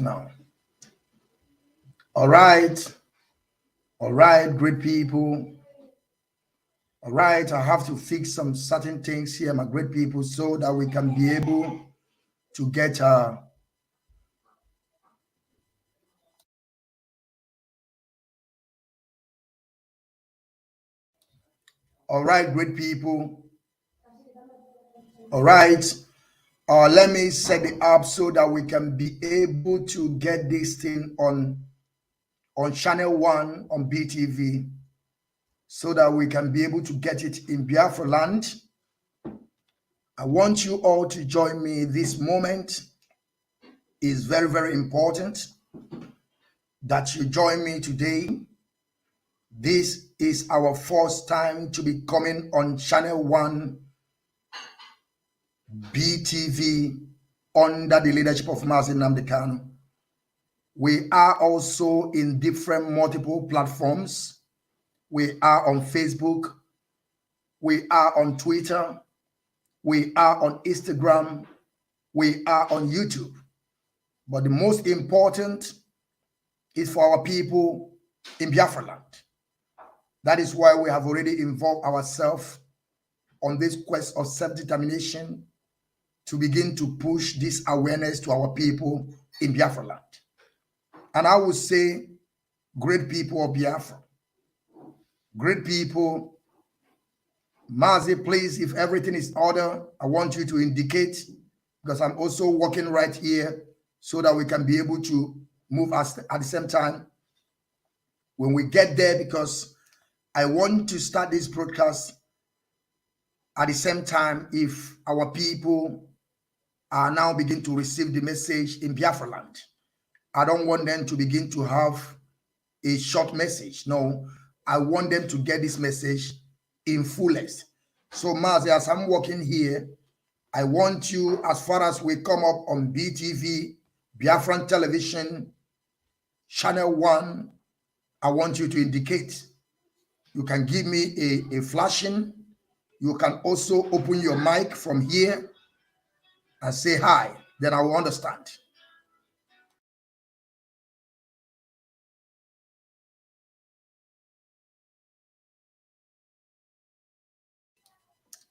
now. All right, great people. All right, I have to fix some certain things here, my great people, so that we can be able to get all right, great people. All right. Let me set it up so that we can be able to get this thing on channel 1 on BTV, so that we can be able to get it in Biafra land. I want you all to join me. This moment is very, very important that you join me today. This is our first time to be coming on channel 1 BTV under the leadership of Mazi Nwachineke. We are also in different multiple platforms. We are on Facebook. We are on Twitter. We are on Instagram. We are on YouTube. But the most important is for our people in Biafra land. That is why we have already involved ourselves on this quest of self-determination to begin to push this awareness to our people in Biafra land. And I would say, great people of Biafra, great people, Mazi, please, if everything is order, I want you to indicate, because I'm also working right here so that we can be able to move us at the same time when we get there, because I want to start this broadcast at the same time if our people are now begin to receive the message in Biafra land. I don't want them to begin to have a short message. No, I want them to get this message in fullest. So Mazi, as I'm working here, I want you, as far as we come up on BTV, Biafran television, channel 1, I want you to indicate. You can give me a flashing. You can also open your mic from here and say hi. Then I will understand.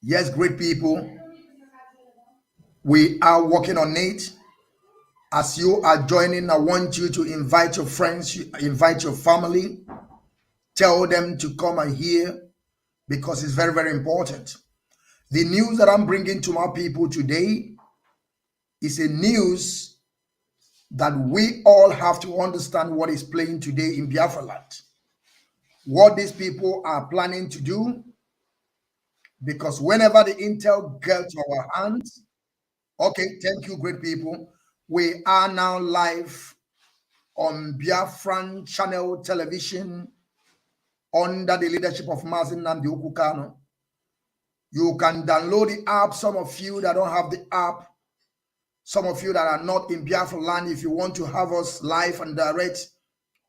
Yes, great people. We are working on it. As you are joining, I want you to invite your friends, invite your family, tell them to come and hear, because it's very, very important. The news that I'm bringing to my people today is a news that we all have to understand what is playing today in Biafra land. What these people are planning to do, because whenever the intel gets to our hands, okay, thank you, great people. We are now live on Biafran channel television under the leadership of Mazi Nwachineke Kanu. You can download the app. Some of you that don't have the app, some of you that are not in Biafra land, if you want to have us live and direct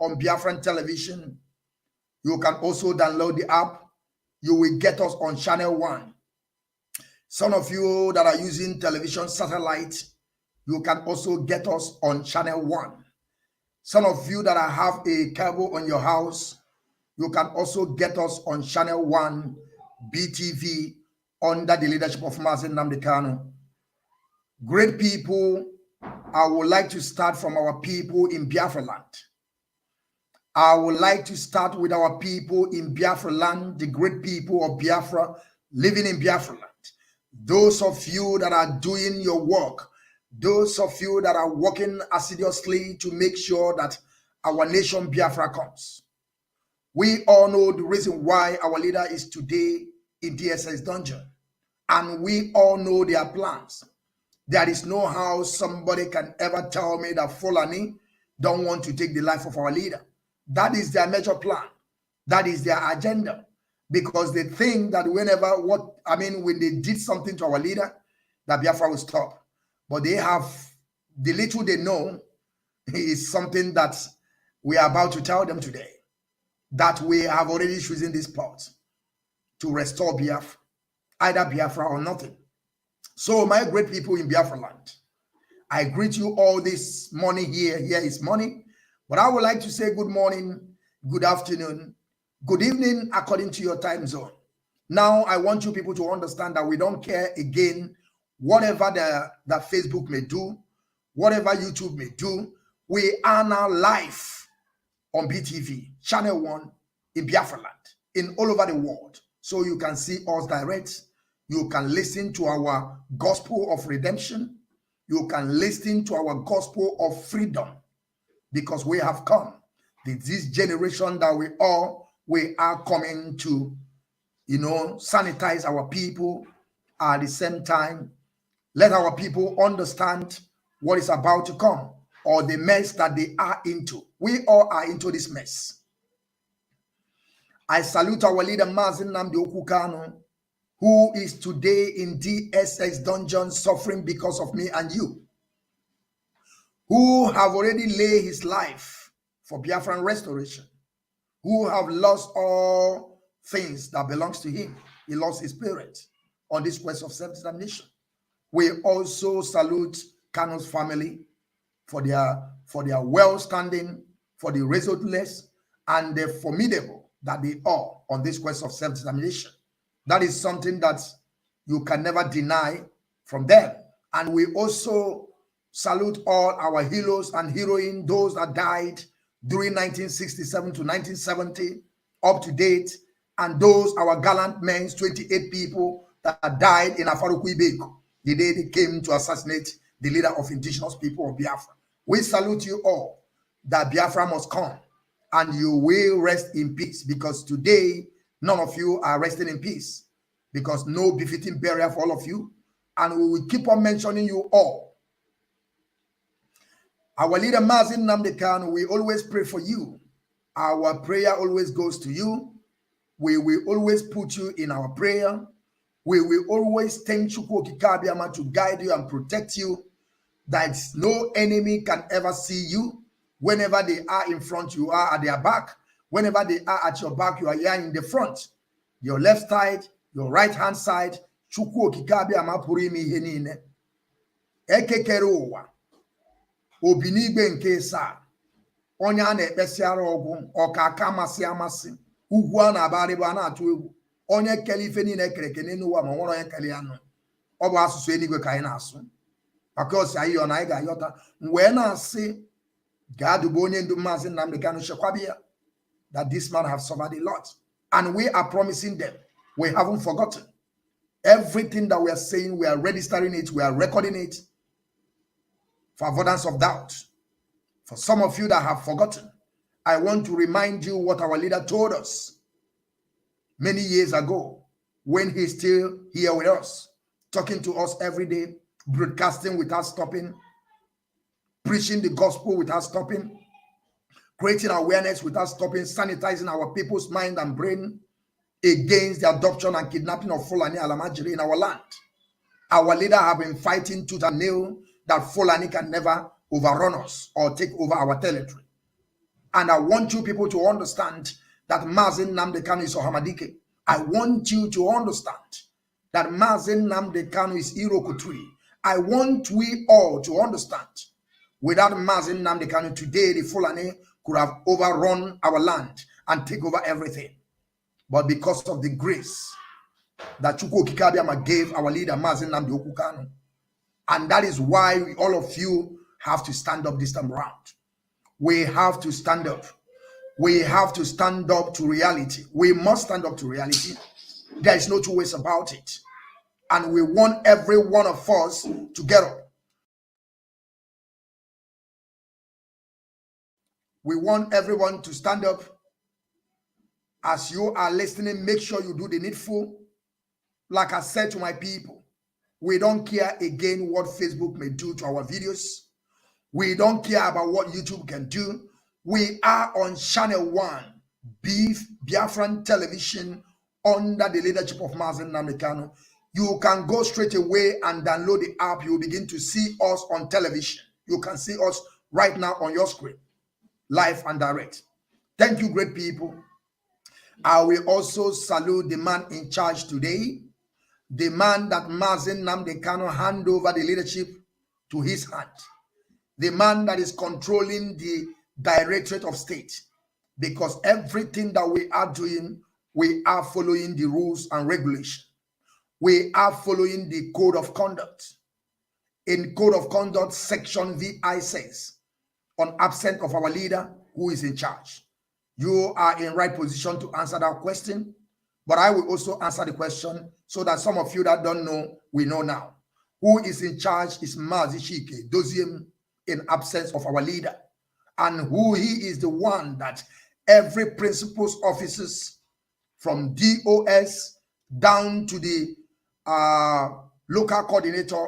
on Biafran television, you can also download the app. You will get us on channel 1. Some of you that are using television satellite, you can also get us on channel 1. Some of you that have a cable on your house, you can also get us on channel 1 BTV under the leadership of Mazi Nwachineke. Great people, I would like to start from our people in Biafra land. I would like to start with our people in Biafra land, the great people of Biafra living in Biafra land. Those of you that are doing your work, those of you that are working assiduously to make sure that our nation Biafra comes. We all know the reason why our leader is today in DSS dungeon. And we all know their plans. There is no how somebody can ever tell me that Fulani don't want to take the life of our leader. That is their major plan. That is their agenda. Because they think that when they did something to our leader, that Biafra will stop. But they have, the little they know is something that we are about to tell them today. That we have already chosen this plot to restore Biafra, either Biafra or nothing. So my great people in Biafra land, I greet you all this morning here. Here is morning. But I would like to say good morning, good afternoon, good evening, according to your time zone. Now, I want you people to understand that we don't care again, whatever the Facebook may do, whatever YouTube may do. We are now live on BTV, Channel 1 in Biafra land, in all over the world. So you can see us direct. You can listen to our gospel of redemption. You can listen to our gospel of freedom, because we have come. This generation that we are coming to, sanitize our people. At the same time, let our people understand what is about to come, or the mess that they are into. We all are into this mess. I salute our leader, Mazi Nwachineke, Kanu, who is today in DSX dungeon suffering because of me and you, who have already laid his life for Biafran restoration, who have lost all things that belongs to him. He lost his parents on this quest of self-determination. We also salute Kanu's family for their well-standing, for the resolutely and the formidable that they are on this quest of self-determination. That is something that you can never deny from them. And we also salute all our heroes and heroines, those that died during 1967 to 1970, up to date, and those our gallant men, 28 people that died in Afarukuibeko, the day they came to assassinate the leader of indigenous people of Biafra. We salute you all, that Biafra must come, and you will rest in peace, because today none of you are resting in peace, because no befitting burial for all of you, and we will keep on mentioning you all. Our leader Mazi Nwachineke, we always pray for you. Our prayer always goes to you. We will always put you in our prayer. We will always thank Chukwu Okike to guide you and protect you, that no enemy can ever see you. Whenever they are in front, you are at their back. Whenever they are at your back, you are here in the front. Your left side, your right hand side, Chukwu Okike pụrụ ime ihe niile. Ekekere ụwa, obinigbe nke saa, onye a na-ekpesiara ọgwụ, ọkaka amasị amasị, ugwu a na-abarịba na-atụ egwu, onye kele ife niile kereke n'ụwa ma nwere onye kele ya nụ. Ọ bụ asụsụ eluigwe ka anyị na-asụ, maka osi anyị ọ na anyị ga-ayọta. Wee na-asị ga-adụba onye ndu Mazi Nnamdi Kanu chekwabịa, that this man have suffered a lot, and we are promising them, we haven't forgotten. Everything that we are saying, we are registering it, we are recording it, for avoidance of doubt. For some of you that have forgotten, I want to remind you what our leader told us many years ago, when he's still here with us, talking to us every day, broadcasting without stopping, preaching the gospel without stopping, creating awareness without stopping, sanitizing our people's mind and brain against the adoption and kidnapping of Fulani Alamajiri in our land. Our leader have been fighting tooth and nail that Fulani can never overrun us or take over our territory. And I want you people to understand that Mazi Nnamdi Kanu is Ohamadike. I want you to understand that Mazi Nnamdi Kanu is Irokutri. I want we all to understand, without Mazi Nnamdi Kanu today, the Fulani could have overrun our land and take over everything. But because of the grace that Chukwu Okike gave our leader Mazi Nnamdi Kanu, and that is why all of you have to stand up this time around. We have to stand up. We have to stand up to reality. We must stand up to reality. There is no two ways about it. And we want every one of us to get up. We want everyone to stand up. As you are listening, make sure you do the needful. Like I said to my people, we don't care again what Facebook may do to our videos. We don't care about what YouTube can do. We are on Channel 1, Biafran television, under the leadership of Mazi Nnamdi Kanu. You can go straight away and download the app. You will begin to see us on television. You can see us right now on your screen, live and direct. Thank you, great people. I will also salute the man in charge today, the man that Mazi Nnamdi Kanu hand over the leadership to his hand. The man that is controlling the Directorate of State, because everything that we are doing, we are following the rules and regulations. We are following the code of conduct. In code of conduct, section VI says, on absence of our leader, who is in charge? You are in right position to answer that question, but I will also answer the question so that some of you that don't know, we know now. Who is in charge is Mazi Nwachineke, Doziem, in absence of our leader, and who he is the one that every principal's officers from DOS down to the local coordinator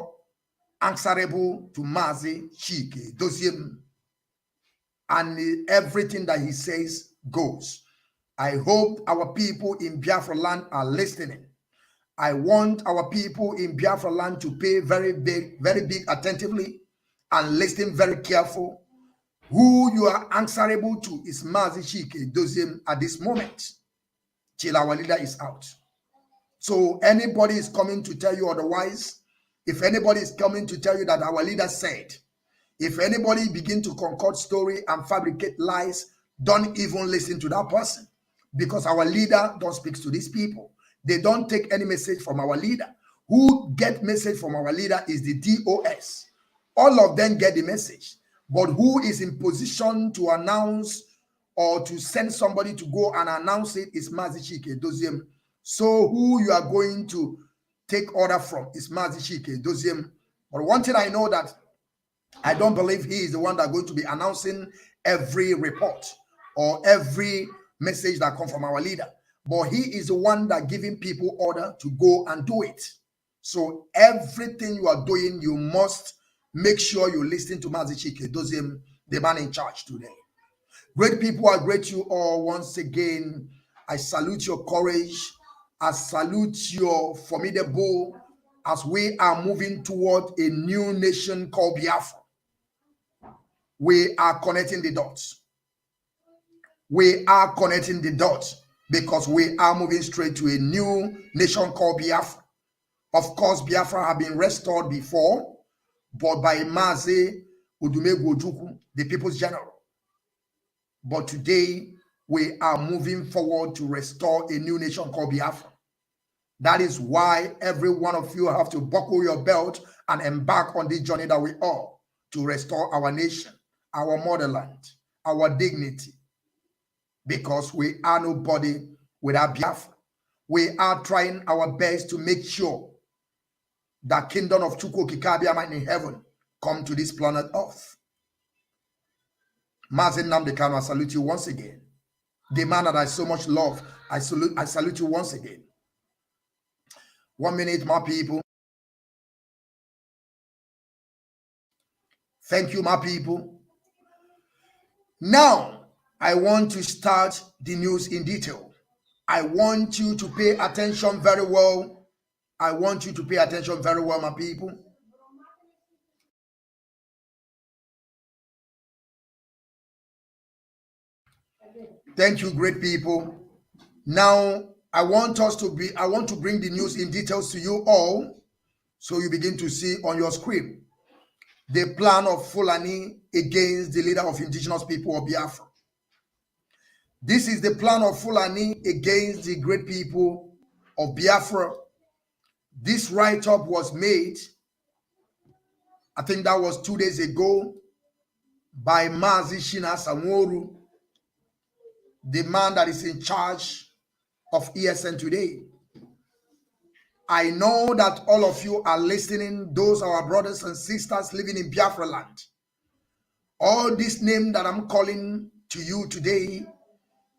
answerable to Mazi Nwachineke, Doziem, and everything that he says goes. I hope our people in Biafra land are listening. I want our people in Biafra land to pay very big attentively and listen very careful. Who you are answerable to is Mazi Nwachineke Doziem at this moment, till our leader is out. So anybody is coming to tell you otherwise, if anybody is coming to tell you that our leader said, if anybody begin to concoct story and fabricate lies, don't even listen to that person, because our leader don't speak to these people. They don't take any message from our leader. Who get message from our leader is the DOS. All of them get the message, but who is in position to announce or to send somebody to go and announce it is Mazi Nwachineke Doziem. So who you are going to take order from is Mazi Nwachineke Doziem. But one thing I know, that I don't believe he is the one that's going to be announcing every report or every message that comes from our leader. But he is the one that giving people order to go and do it. So everything you are doing, you must make sure you listen to Mazi Nwachineke Doziem, the man in charge today. Great people, I greet you all once again. I salute your courage. I salute your formidable as we are moving toward a new nation called Biafra. We are connecting the dots. We are connecting the dots because we are moving straight to a new nation called Biafra. Of course, Biafra have been restored before, but by Mazi Nwachineke, the people's general. But today, we are moving forward to restore a new nation called Biafra. That is why every one of you have to buckle your belt and embark on this journey that we are to restore our nation, our motherland, our dignity, because we are nobody without Biafra. We are trying our best to make sure that kingdom of Chukwu Kikabiama in heaven come to this planet Earth. Mazi Nnamdi Kanu, I salute you once again. The man that I so much love, I salute you once again. 1 minute, my people. Thank you, my people. Now, I want to start the news in detail. I want you to pay attention very well. I want you to pay attention very well, my people. Thank you, great people. Now, I want to bring the news in details to you all, so you begin to see on your screen the plan of Fulani against the leader of indigenous people of Biafra. This is the plan of Fulani against the great people of Biafra. This write-up was made, I think that was 2 days ago, by Mazi Nwachineke, the man that is in charge of ESN today. I know that all of you are listening, those are our brothers and sisters living in Biafra land. All this name that I'm calling to you today,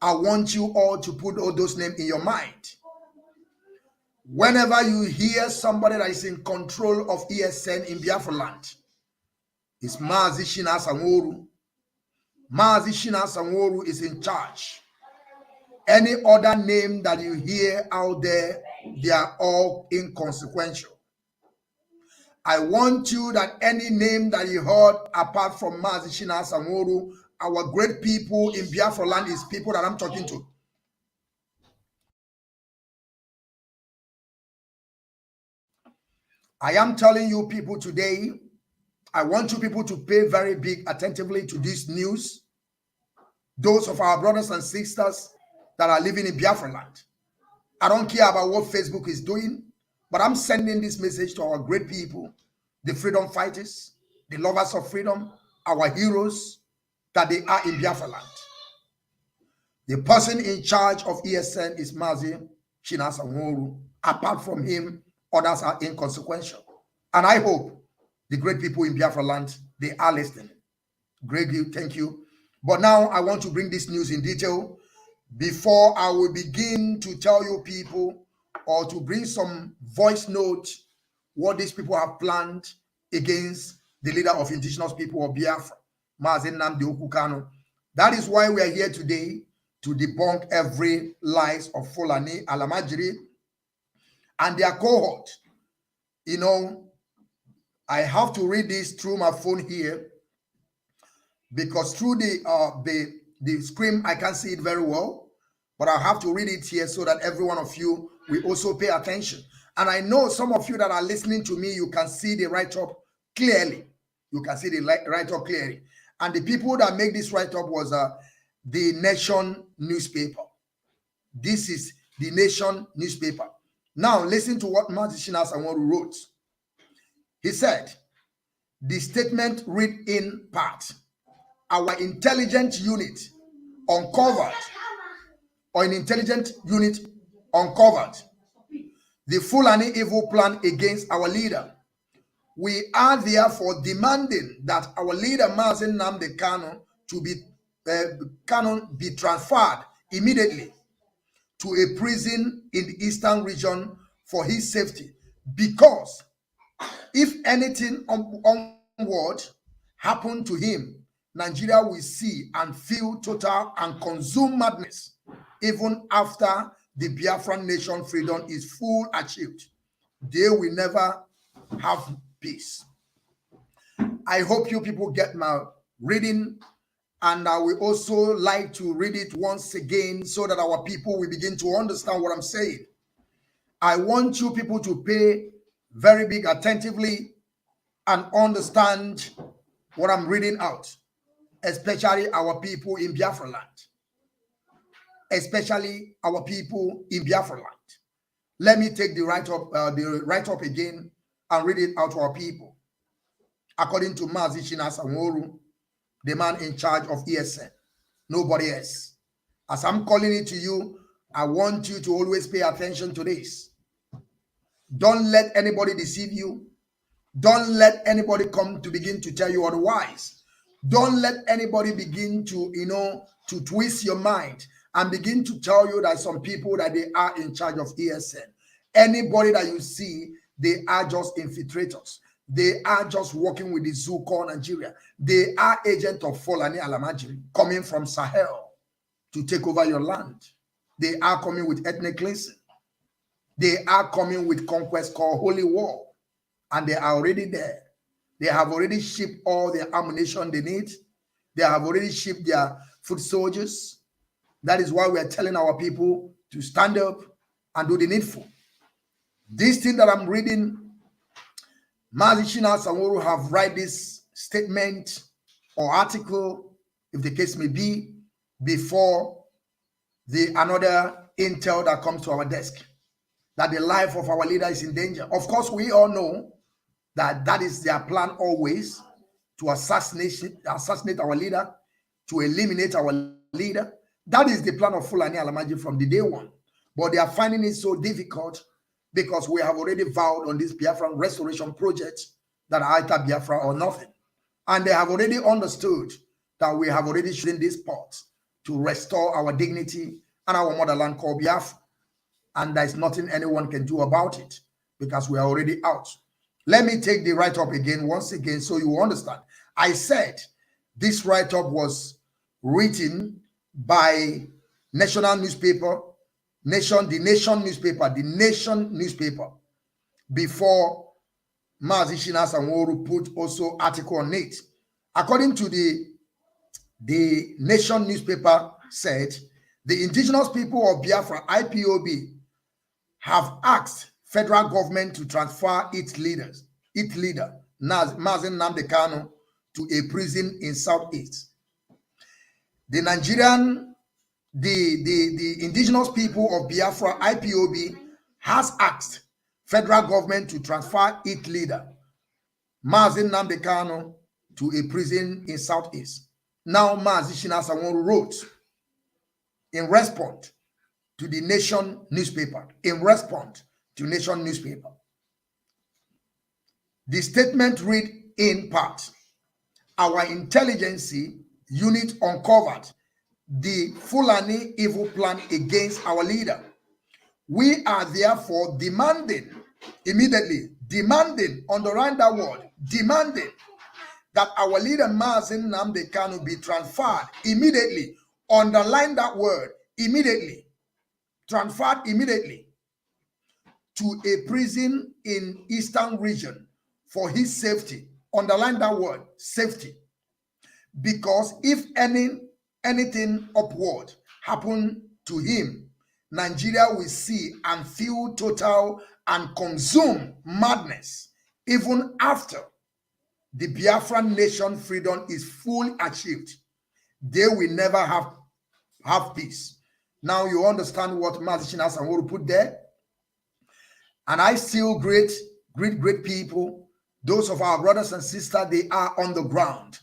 I want you all to put all those names in your mind. Whenever you hear somebody that is in control of ESN in Biafra land, it's Mazi Nwachineke. Mazi Nwachineke is in charge. Any other name that you hear out there, they are all inconsequential. I want you that any name that you heard apart from Mazi Nwachineke, our great people in Biafra land is people that I'm talking to. I am telling you people today, I want you people to pay very big attentively to this news. Those of our brothers and sisters that are living in Biafra land. I don't care about what Facebook is doing, but I'm sending this message to our great people, the freedom fighters, the lovers of freedom, our heroes, that they are in Biafra land. The person in charge of ESN is Mazi Nwachineke. Apart from him, others are inconsequential. And I hope the great people in Biafra land, they are listening. Great, thank you. But now I want to bring this news in detail before I will begin to tell you people or to bring some voice note what these people have planned against the leader of indigenous people of Biafra, Mazi Nnamdi Kanu. That is why we are here today, to debunk every lies of Fulani, Alamajiri, and their cohort. You know, I have to read this through my phone here because through the screen I can't see it very well, but I have to read it here so that every one of you will also pay attention. And I know some of you that are listening to me, you can see the write-up clearly. You can see the write-up clearly. And the people that make this write-up was the Nation newspaper. This is the Nation newspaper. Now listen to what Mazi Nwachineke wrote. He said, the statement read in part. Our intelligence unit uncovered, or an intelligent unit uncovered the Fulani evil plan against our leader. We are therefore demanding that our leader Mazi Nnamdi Kanu be transferred immediately to a prison in the eastern region for his safety, because if anything onward happened to him, Nigeria will see and feel total and consume madness even after the Biafran nation freedom is full achieved. They will never have peace. I hope you people get my reading, and I will also like to read it once again so that our people will begin to understand what I'm saying. I want you people to pay very big attentively and understand what I'm reading out, especially our people in Biafra land. Especially our people in Biafra land. Let me take the write-up again and read it out to our people. According to Mazi Nwachineke, the man in charge of ESN, nobody else. As I'm calling it to you, I want you to always pay attention to this. Don't let anybody deceive you. Don't let anybody come to begin to tell you otherwise. Don't let anybody begin to, to twist your mind and begin to tell you that some people that they are in charge of ESN. Anybody that you see, they are just infiltrators. They are just working with the zoo called Nigeria. They are agents of Fulani Alamajiri coming from Sahel to take over your land. They are coming with ethnic cleansing. They are coming with conquest called Holy War. And they are already there. They have already shipped all the ammunition they need. They have already shipped their foot soldiers. That is why we are telling our people to stand up and do the needful. This thing that I'm reading, Mazi Nwachineke have write this statement or article, if the case may be, before the another intel that comes to our desk, that the life of our leader is in danger. Of course, we all know that that is their plan always, to assassinate our leader, to eliminate our leader. That is the plan of Fulani Alamaji from the day one. But they are finding it so difficult because we have already vowed on this Biafran restoration project that either Biafra or nothing. And they have already understood that we have already shown this part to restore our dignity and our motherland called Biafra. And there is nothing anyone can do about it because we are already out. Let me take the write-up again, once again, so you understand. I said this write-up was written by national newspaper, the Nation newspaper, before Mazi Nwachineke put also article on it. According to the Nation newspaper said, the indigenous people of Biafra, IPOB, have asked federal government to transfer its leader Mazi Nwachineke to a prison in Southeast. The Nigerian, the indigenous people of Biafra, IPOB, has asked federal government to transfer its leader, Mazi Nwachineke, to a prison in Southeast. Now, Mazi Nwachineke wrote in response to the Nation newspaper, The statement read in part, our intelligence unit uncovered the Fulani evil plan against our leader. We are therefore demanding, underline that word, demanding that our leader Mazi Nwachineke be transferred immediately, underline that word, immediately, transferred immediately to a prison in Eastern region for his safety, underline that word, safety. Because if anything upward happen to him, Nigeria will see and feel total and consume madness even after the Biafran nation freedom is fully achieved. They will never have peace. Now you understand what Mazi Nwachineke put there. And I still greet people. Those of our brothers and sisters, they are on the ground.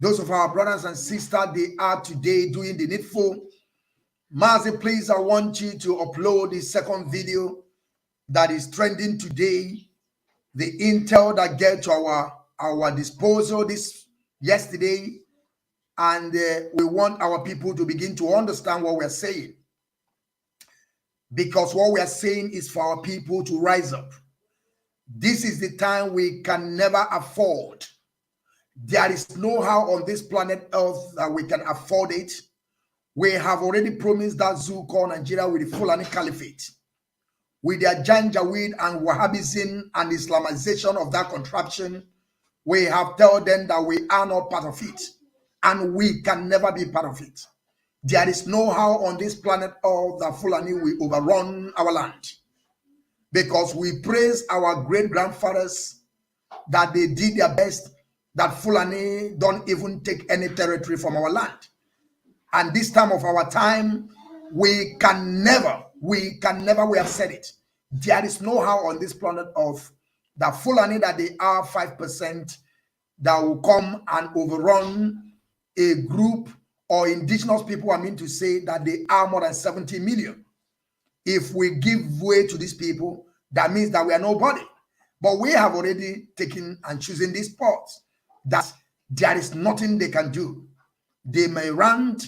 Those of our brothers and sisters, they are today doing the needful. Mazi, please, I want you to upload the second video that is trending today. The intel that get to our disposal yesterday. And we want our people to begin to understand what we're saying. Because what we are saying is for our people to rise up. This is the time we can never afford. There is no how on this planet Earth that we can afford it. We have already promised that ZUL called Nigeria with the Fulani Caliphate, with their Janjaweed and Wahhabism and Islamization of that contraption. We have told them that we are not part of it, and we can never be part of it. There is no how on this planet Earth that Fulani will overrun our land, because we praise our great-grandfathers that they did their best, that Fulani don't even take any territory from our land. And this time of our time, we have said it. There is no how on this planet of the Fulani that they are 5% that will come and overrun a group or indigenous people. I mean to say that they are more than 70 million. If we give way to these people, that means that we are nobody. But we have already taken and chosen these spots that there is nothing they can do. They may rant,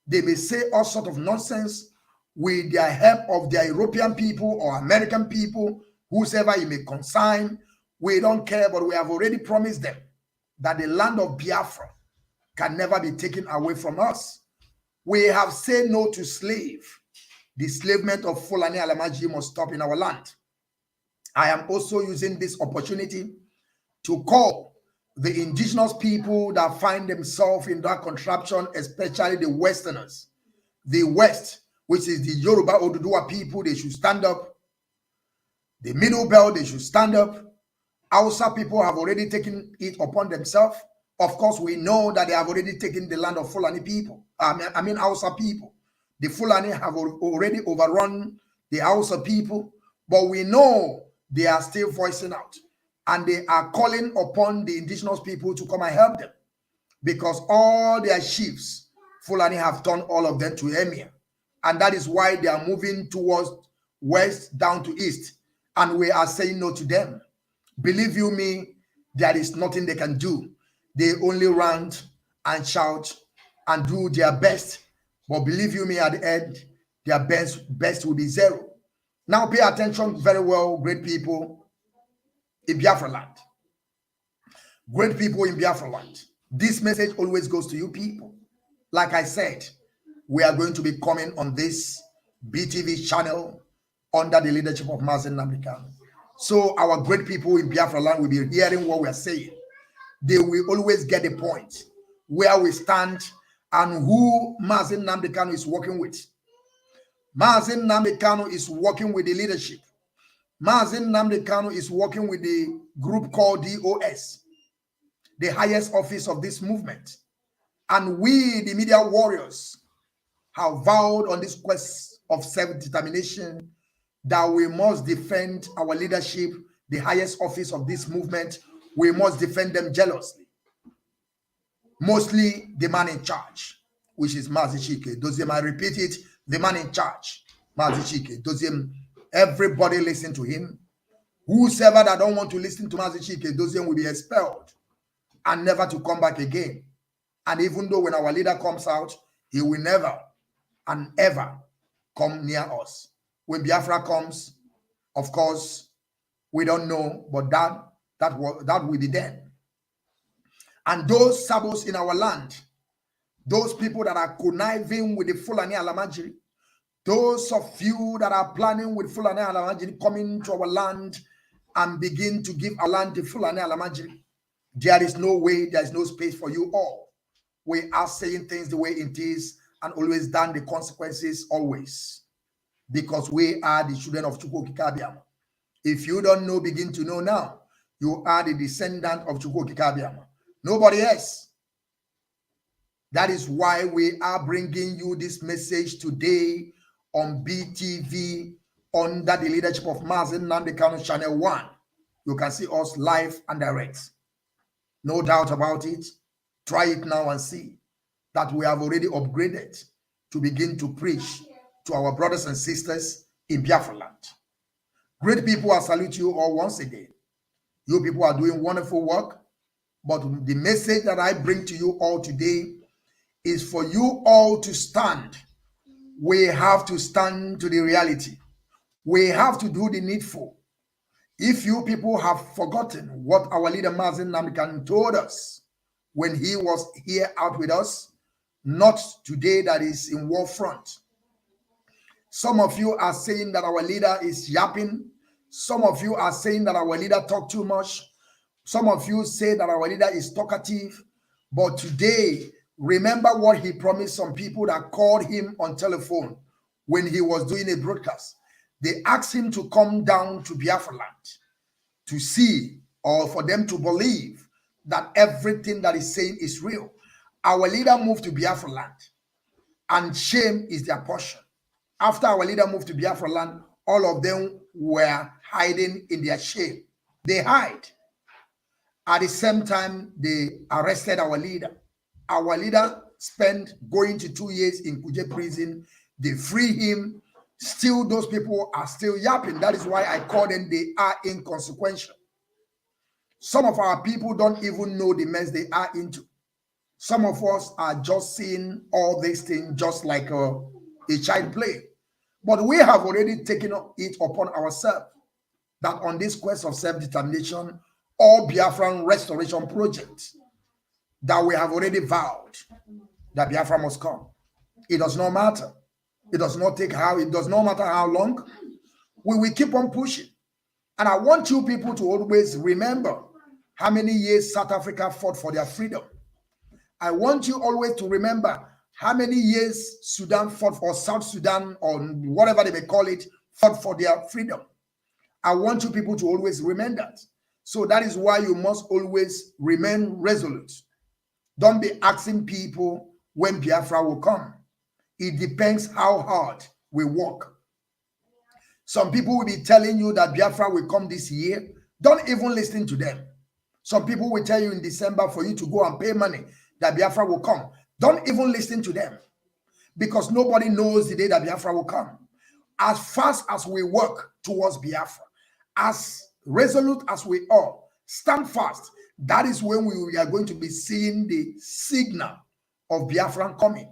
they may say all sort of nonsense with their help of their European people or American people, whosoever you may consign. We don't care, but we have already promised them that the land of Biafra can never be taken away from us. We have said no to slave. The enslavement of Fulani Alamaji must stop in our land. I am also using this opportunity to call the indigenous people that find themselves in that contraption, especially the Westerners. The West, which is the Yoruba Oduduwa people, they should stand up. The Middle Belt, they should stand up. Hausa people have already taken it upon themselves. Of course, we know that they have already taken the land of Fulani people. I mean Hausa people. The Fulani have already overrun the Hausa people, but we know they are still voicing out. And they are calling upon the indigenous people to come and help them, because all their chiefs, Fulani, have turned all of them to emir. And that is why they are moving towards west down to east. And we are saying no to them. Believe you me, there is nothing they can do. They only rant and shout and do their best. But believe you me, at the end, their best will be zero. Now pay attention very well, great people in Biafra land. Great people in Biafra land. This message always goes to you people. Like I said, we are going to be coming on this BTV channel under the leadership of Mazi Nwachineke. So our great people in Biafra land will be hearing what we are saying. They will always get the point where we stand and who Mazi Nwachineke is working with. Mazi Nwachineke is working with the leadership. Mazi Nwachineke is working with the group called DOS, the highest office of this movement. And we, the media warriors, have vowed on this quest of self-determination that we must defend our leadership, the highest office of this movement. We must defend them jealously. Mostly the man in charge, which is Mazi Nwachineke. I repeat it, the man in charge, Mazi Nwachineke. Everybody listen to him. Whosoever that don't want to listen to Mazi Nwachineke will be expelled and never to come back again. And even though when our leader comes out, he will never and ever come near us. When Biafra comes, of course, we don't know, but that will be then. And those sabos in our land, those people that are conniving with the Fulani Alamajiri, those of you that are planning with Fulani Alamajiri coming to our land and begin to give our land to Fulani Alamajiri, there is no way, there is no space for you all. We are saying things the way it is and always done the consequences always. Because we are the children of Chukwu Okike. If you don't know, begin to know now. You are the descendant of Chukwu Okike. Nobody else. That is why we are bringing you this message today on BTV under the leadership of Mazi Nnamdi Kanu Channel 1. You can see us live and direct. No doubt about it. Try it now and see that we have already upgraded to begin to preach to our brothers and sisters in Biafra land. Great people, I salute you all once again. You people are doing wonderful work. But the message that I bring to you all today is for you all to stand. We have to stand to the reality. We have to do the needful. If you people have forgotten what our leader Mazi Nnamdi Kanu told us when he was here out with us, not today that is in war front. Some of you are saying that our leader is yapping. Some of you are saying that our leader talk too much. Some of you say that our leader is talkative. But today, remember what he promised some people that called him on telephone when he was doing a broadcast. They asked him to come down to Biafra land to see or for them to believe that everything that he's saying is real. Our leader moved to Biafra land and shame is their portion. After our leader moved to Biafra land, all of them were hiding in their shame. They hide. At the same time, they arrested our leader. Our leader spent going to 2 years in Kuje prison. They free him. Still, those people are still yapping. That is why I call them, they are inconsequential. Some of our people don't even know the mess they are into. Some of us are just seeing all these things just like a child play. But we have already taken it upon ourselves that on this quest of self-determination, all Biafran restoration projects that we have already vowed that Biafra must come. It does not matter. It does not take how, it does not matter how long. We will keep on pushing. And I want you people to always remember how many years South Africa fought for their freedom. I want you always to remember how many years Sudan fought for, South Sudan or whatever they may call it, fought for their freedom. I want you people to always remember that. So that is why you must always remain resolute. Don't be asking people when Biafra will come. It depends how hard we work. Some people will be telling you that Biafra will come this year. Don't even listen to them. Some people will tell you in December for you to go and pay money that Biafra will come. Don't even listen to them because nobody knows the day that Biafra will come. As fast as we work towards Biafra, as resolute as we are, stand fast. That is when we are going to be seeing the signal of Biafran coming.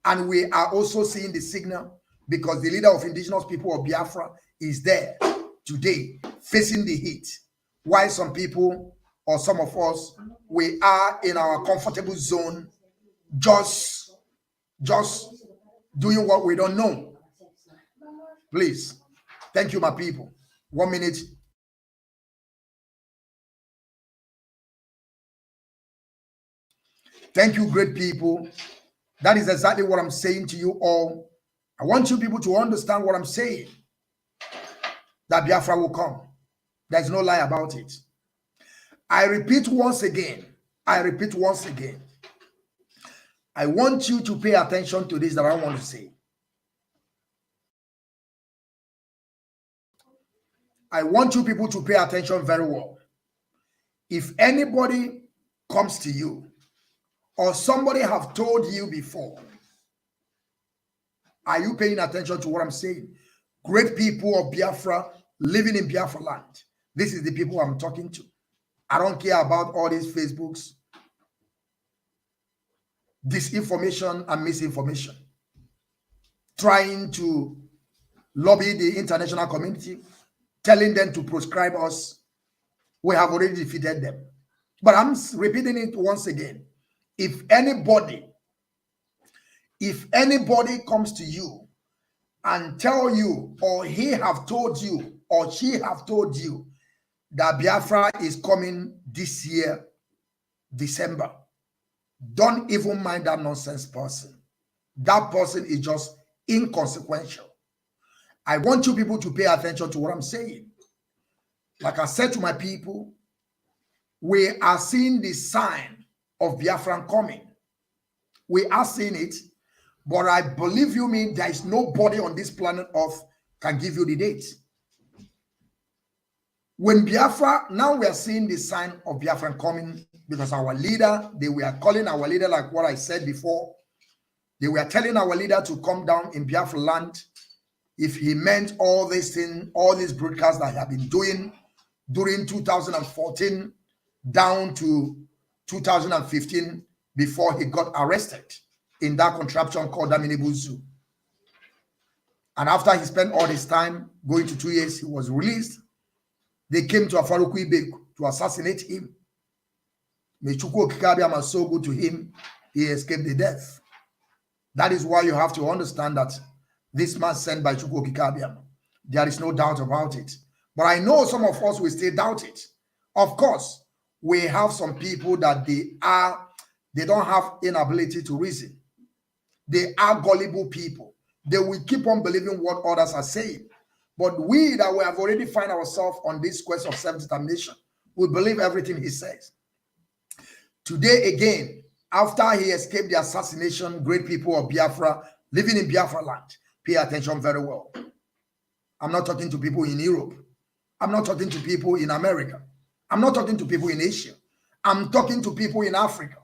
And we are also seeing the signal because the leader of indigenous people of Biafra is there today facing the heat. While some people or some of us, we are in our comfortable zone, just doing what we don't know. Please. Thank you, my people. 1 minute. Thank you, great people. That is exactly what I'm saying to you all. I want you people to understand what I'm saying. That Biafra will come. There's no lie about it. I repeat once again. I repeat once again. I want you to pay attention to this that I want to say. I want you people to pay attention very well. If anybody comes to you or somebody have told you before, are you paying attention to what I'm saying? Great people of Biafra living in Biafra land. This is the people I'm talking to. I don't care about all these Facebooks, disinformation and misinformation, trying to lobby the international community, telling them to proscribe us. We have already defeated them. But I'm repeating it once again. If anybody comes to you and tell you, or he have told you, or she have told you that Biafra is coming this year, December, don't even mind that nonsense person. That person is just inconsequential. I want you people to pay attention to what I'm saying. Like I said to my people, we are seeing the sign of Biafran coming. We are seeing it, but I believe you me, there is nobody on this planet Earth can give you the date. When Biafra, now we are seeing the sign of Biafran coming because our leader, they were calling our leader like what I said before. They were telling our leader to come down in Biafra land if he meant all this thing, all these broadcasts that he had been doing during 2014 down to 2015 before he got arrested in that contraption called Daminibuzu. And after he spent all his time going to 2 years, he was released. They came to Afaruku Ibe to assassinate him. Mechuku Okikabiam was so good to him, he escaped the death. That is why you have to understand that this man sent by Chuku Okikabiam. There is no doubt about it. But I know some of us will still doubt it. Of course, we have some people that they don't have inability to reason. They are gullible people. They will keep on believing what others are saying. But we that we have already find ourselves on this quest of self-determination, we believe everything he says. Today again, after he escaped the assassination, great people of Biafra living in Biafra land, pay attention very well. I'm not talking to people in Europe. I'm not talking to people in America. I'm not talking to people in Asia. I'm talking to people in Africa.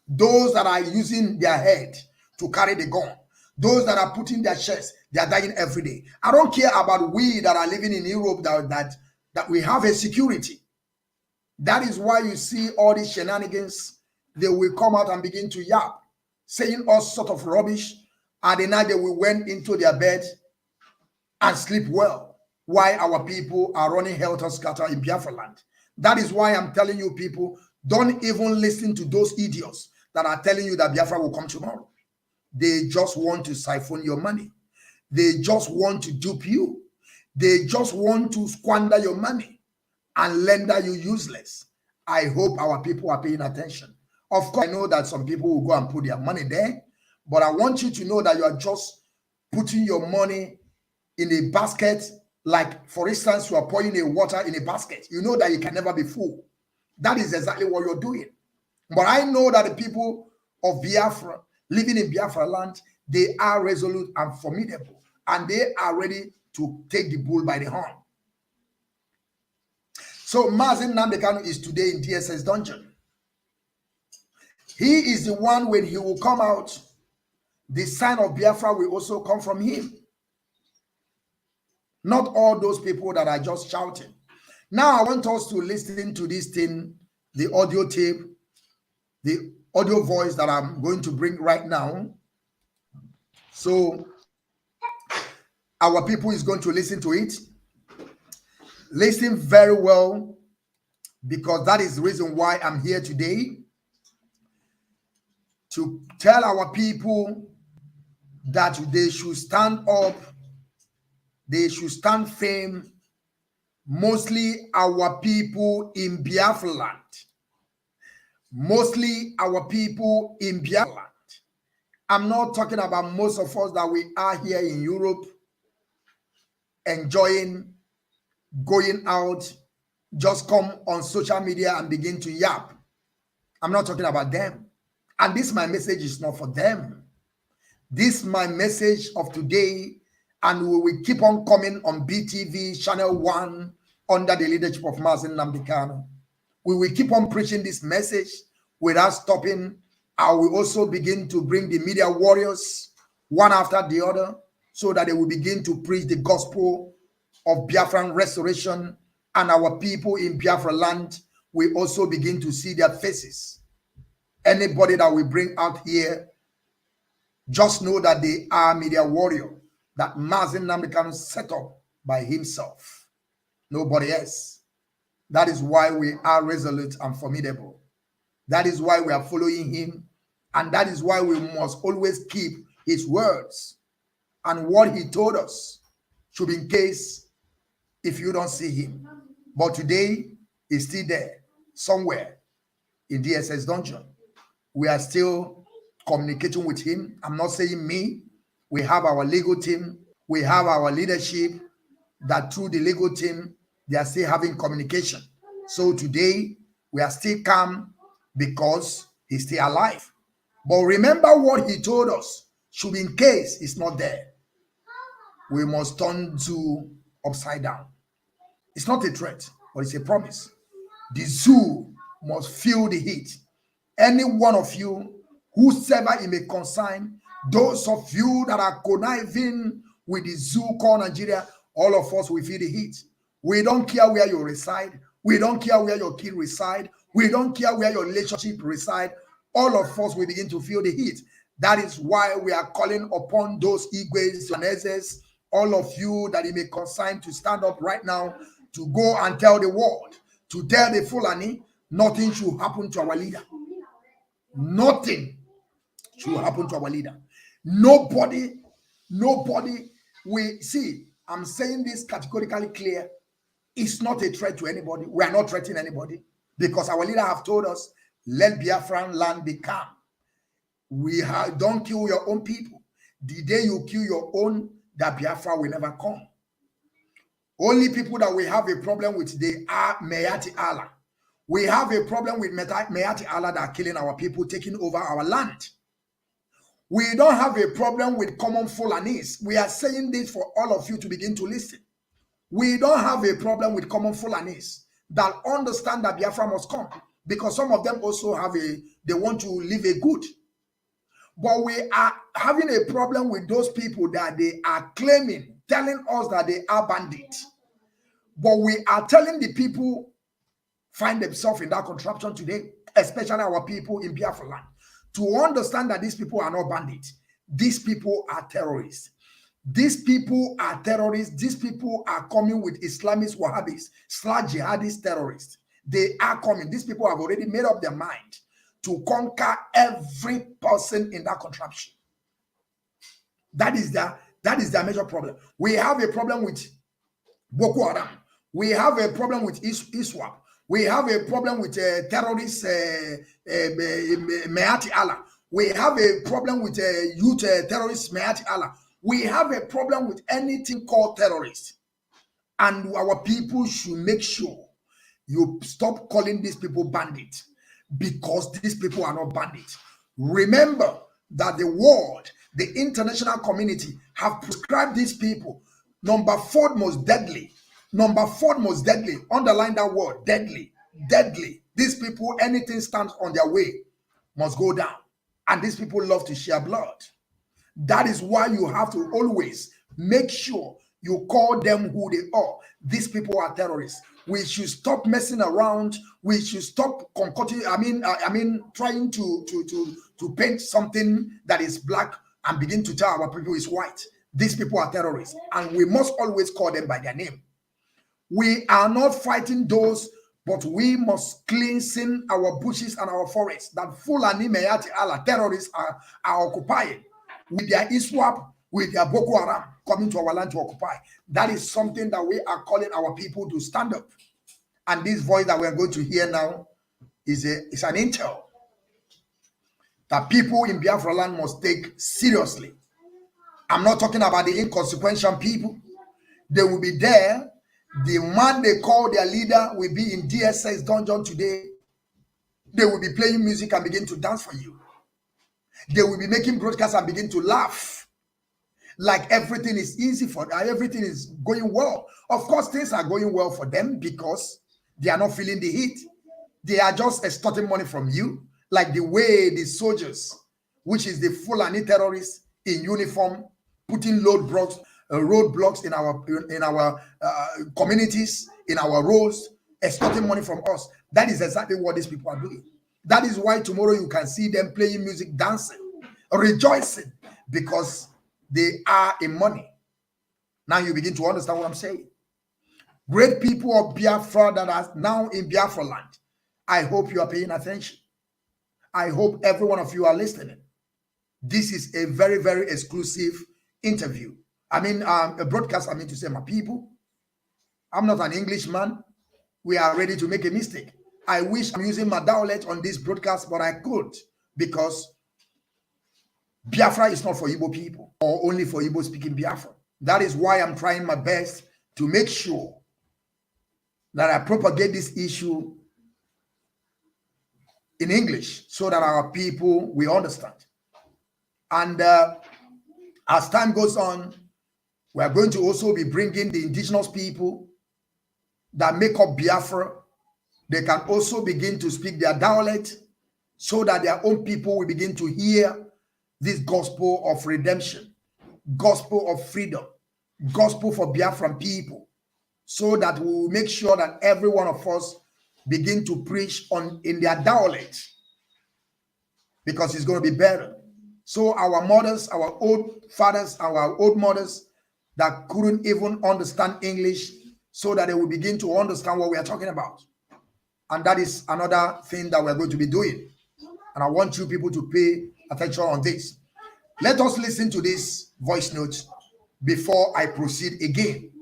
Those that are using their head to carry the gun. Those that are putting their chest, they are dying every day. I don't care about we that are living in Europe that we have a security. That is why you see all these shenanigans. They will come out and begin to yap, saying all sort of rubbish. And the night they will went into their bed and sleep well, while our people are running helter-skelter in Biafra land. That is why I'm telling you people, don't even listen to those idiots that are telling you that Biafra will come tomorrow. They just want to siphon your money. They just want to dupe you. They just want to squander your money and render you useless. I hope our people are paying attention. Of course, I know that some people will go and put their money there, but I want you to know that you are just putting your money in a basket. Like, for instance, you are pouring a water in a basket. You know that it can never be full. That is exactly what you're doing. But I know that the people of Biafra, living in Biafra land, they are resolute and formidable, and they are ready to take the bull by the horn. So Mazi Nwachineke is today in DSS dungeon. He is the one, when he will come out, the sign of Biafra will also come from him. Not all those people that are just shouting. Now I want us to listen to this thing, the audio tape, the audio voice that I'm going to bring right now. So our people is going to listen to it. Listen very well, because that is the reason why I'm here today, to tell our people that they should stand up, they should stand firm, mostly our people in Biafra land. Mostly our people in Biafra land. I'm not talking about most of us that we are here in Europe, enjoying, going out, just come on social media and begin to yap. I'm not talking about them. And this my message is not for them. This my message of today, and we will keep on coming on BTV Channel 1 under the leadership of Mazi Nwachineke. We will keep on preaching this message without stopping. I will also begin to bring the media warriors one after the other so that they will begin to preach the gospel of Biafran restoration, and our people in Biafra land will also begin to see their faces. Anybody that we bring out here, just know that they are media warrior that Mazi Nwachineke set up by himself. Nobody else. That is why we are resolute and formidable. That is why we are following him. And that is why we must always keep his words. And what he told us should be in case if you don't see him. But today, he's still there, somewhere in DSS dungeon. We are still communicating with him. I'm not saying me. We have our legal team. We have our leadership that through the legal team, they are still having communication. So today, we are still calm because he's still alive. But remember what he told us, should be in case he's not there. We must turn to upside down. It's not a threat, but it's a promise. The zoo must feel the heat. Any one of you, whosoever it may concern, those of you that are conniving with the zoo called Nigeria, all of us will feel the heat. We don't care where you reside. We don't care where your kid reside. We don't care where your relationship reside. All of us will begin to feel the heat. That is why we are calling upon those Igwes, Yanezes, all of you that it may concern to stand up right now to go and tell the world, to tell the Fulani, nothing should happen to our leader. Nothing should happen to our leader. Nobody, we see, I'm saying this categorically clear. It's not a threat to anybody. We are not threatening anybody because our leader have told us, let Biafran land be calm. Don't kill your own people. The day you kill your own, that Biafra will never come. Only people that we have a problem with, they are Mayati Allah. We have a problem with Mayati Allah that are killing our people, taking over our land. We don't have a problem with common Fulanis. We are saying this for all of you to begin to listen. We don't have a problem with common Fulanis that understand that Biafra must come, because some of them also they want to live a good. But we are having a problem with those people that they are claiming, telling us that they are bandits. But we are telling the people find themselves in that contraption today, especially our people in Biafra land, to understand that these people are not bandits. These people are terrorists. These people are terrorists. These people are coming with Islamist Wahhabis, /jihadist terrorists. They are coming. These people have already made up their mind to conquer every person in that contraption. That is their major problem. We have a problem with Boko Haram. We have a problem with ISWAP. We have a problem with terrorists, Mayati Allah. We have a problem with youth terrorists, Mayati Allah. We have a problem with anything called terrorists. And our people should make sure you stop calling these people bandits, because these people are not bandits. Remember that the world, the international community have prescribed these people. Number 4 most deadly. Number 4 most deadly. Underline that word, deadly. Deadly. These people, anything stands on their way, must go down. And these people love to share blood. That is why you have to always make sure you call them who they are. These people are terrorists. We should stop messing around. We should stop concocting. Trying to paint something that is black and begin to tell our people is white. These people are terrorists, and we must always call them by their name. We are not fighting those, but we must cleansing our bushes and our forests that Fulani Mayati Allah terrorists are occupying with their ISWAP, with their Boko Haram coming to our land to occupy. That is something that we are calling our people to stand up. And this voice that we're going to hear now is an intel that people in Biafra land must take seriously. I'm not talking about the inconsequential people. They will be there. The man they call their leader will be in DSS dungeon today. They will be playing music and begin to dance for you. They will be making broadcasts and begin to laugh like everything is easy for them, everything is going well. Of course, things are going well for them because they are not feeling the heat. They are just extorting money from you, like the way the soldiers, which is the Fulani terrorists in uniform, putting roadblocks in our communities, in our roads, extorting money from us. That is exactly what these people are doing. That is why tomorrow you can see them playing music, dancing, rejoicing, because they are in money. Now you begin to understand what I'm saying. Great people of Biafra that are now in Biafra land, I hope you are paying attention. I hope every one of you are listening. This is a very, very exclusive interview. I mean, a broadcast, I mean to say, my people, I'm not an Englishman. We are ready to make a mistake. I wish I'm using my dialect on this broadcast, but I could, because Biafra is not for Igbo people or only for Igbo speaking Biafra. That is why I'm trying my best to make sure that I propagate this issue in English so that our people will understand. And as time goes on, we are going to also be bringing the indigenous people that make up Biafra. They can also begin to speak their dialect so that their own people will begin to hear this gospel of redemption, gospel of freedom, gospel for Biafran people, so that we will make sure that every one of us begin to preach in their dialect, because it's going to be better. So our mothers, our old fathers, our old mothers that couldn't even understand English, so that they will begin to understand what we are talking about. And that is another thing that we're going to be doing. And I want you people to pay attention on this. Let us listen to this voice note before I proceed again.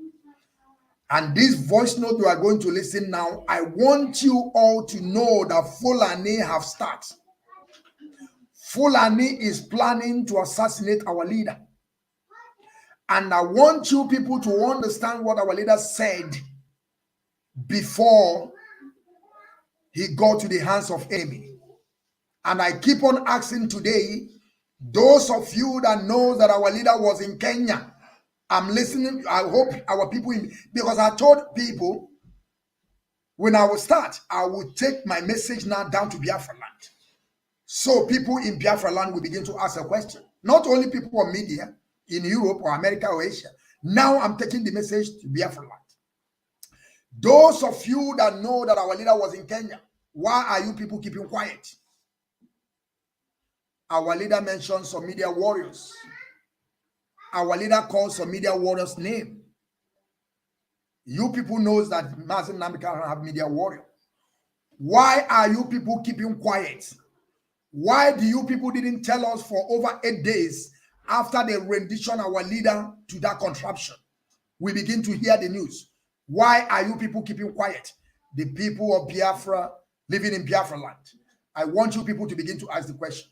And this voice note you are going to listen now, I want you all to know that Fulani have started. Fulani is planning to assassinate our leader. And I want you people to understand what our leader said before he got to the hands of enemy. And I keep on asking today, those of you that know that our leader was in Kenya, I'm listening. I hope our people, because I told people when I will start, I will take my message now down to Biafra land. So people in Biafra land will begin to ask a question. Not only people on media in Europe or America or Asia. Now I'm taking the message to Biafra land. Those of you that know that our leader was in Kenya, why are you people keeping quiet? Our leader mentioned some media warriors. Our leader called some media warriors' name. You people knows that Mazi Nwachineke don't have media warrior. Why are you people keeping quiet? Why do you people didn't tell us for over 8 days after the rendition our leader to that contraption? We begin to hear the news. Why are you people keeping quiet? The people of Biafra living in Biafra land. I want you people to begin to ask the question.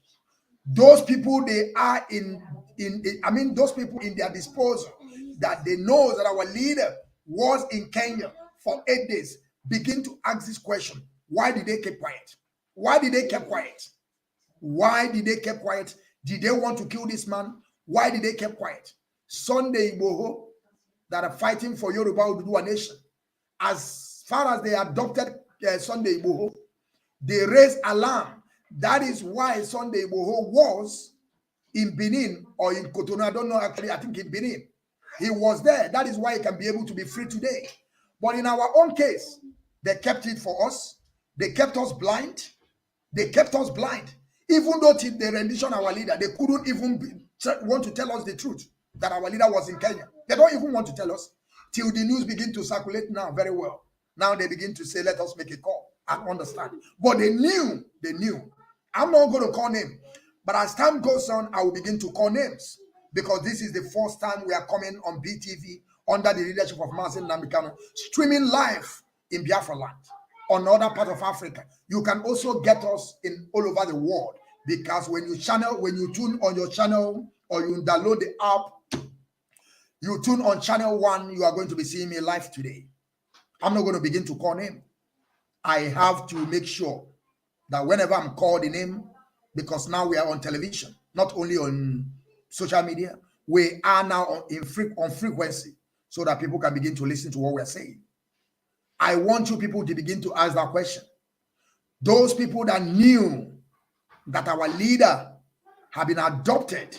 Those people, they are those people in their disposal that they know that our leader was in Kenya for 8 days, begin to ask this question. Why did they keep quiet? Why did they keep quiet? Why did they keep quiet? Did they want to kill this man? Why did they keep quiet? Sunday Igboho that are fighting for Yoruba Oduduwa nation, as far as they adopted Sunday Igboho, they raised alarm. That is why Sunday Igboho was in Benin or in Cotonou. I don't know, actually, I think in Benin. He was there. That is why he can be able to be free today. But in our own case, they kept it for us. They kept us blind. They kept us blind. Even though till the rendition our leader, they couldn't even want to tell us the truth that our leader was in Kenya. They don't even want to tell us till the news begin to circulate now very well. Now they begin to say, let us make a call. I understand. But they knew. I'm not going to call names. But as time goes on, I will begin to call names. Because this is the first time we are coming on BTV under the leadership of Mazi Nwachineke, streaming live in Biafra land, on other part of Africa. You can also get us in all over the world, because when you tune on your channel or you download the app, you tune on channel 1, you are going to be seeing me live today. I'm not going to begin to call name. I have to make sure that whenever I'm called a name, because now we are on television, not only on social media, we are now on frequency so that people can begin to listen to what we're saying. I want you people to begin to ask that question. Those people that knew that our leader had been adopted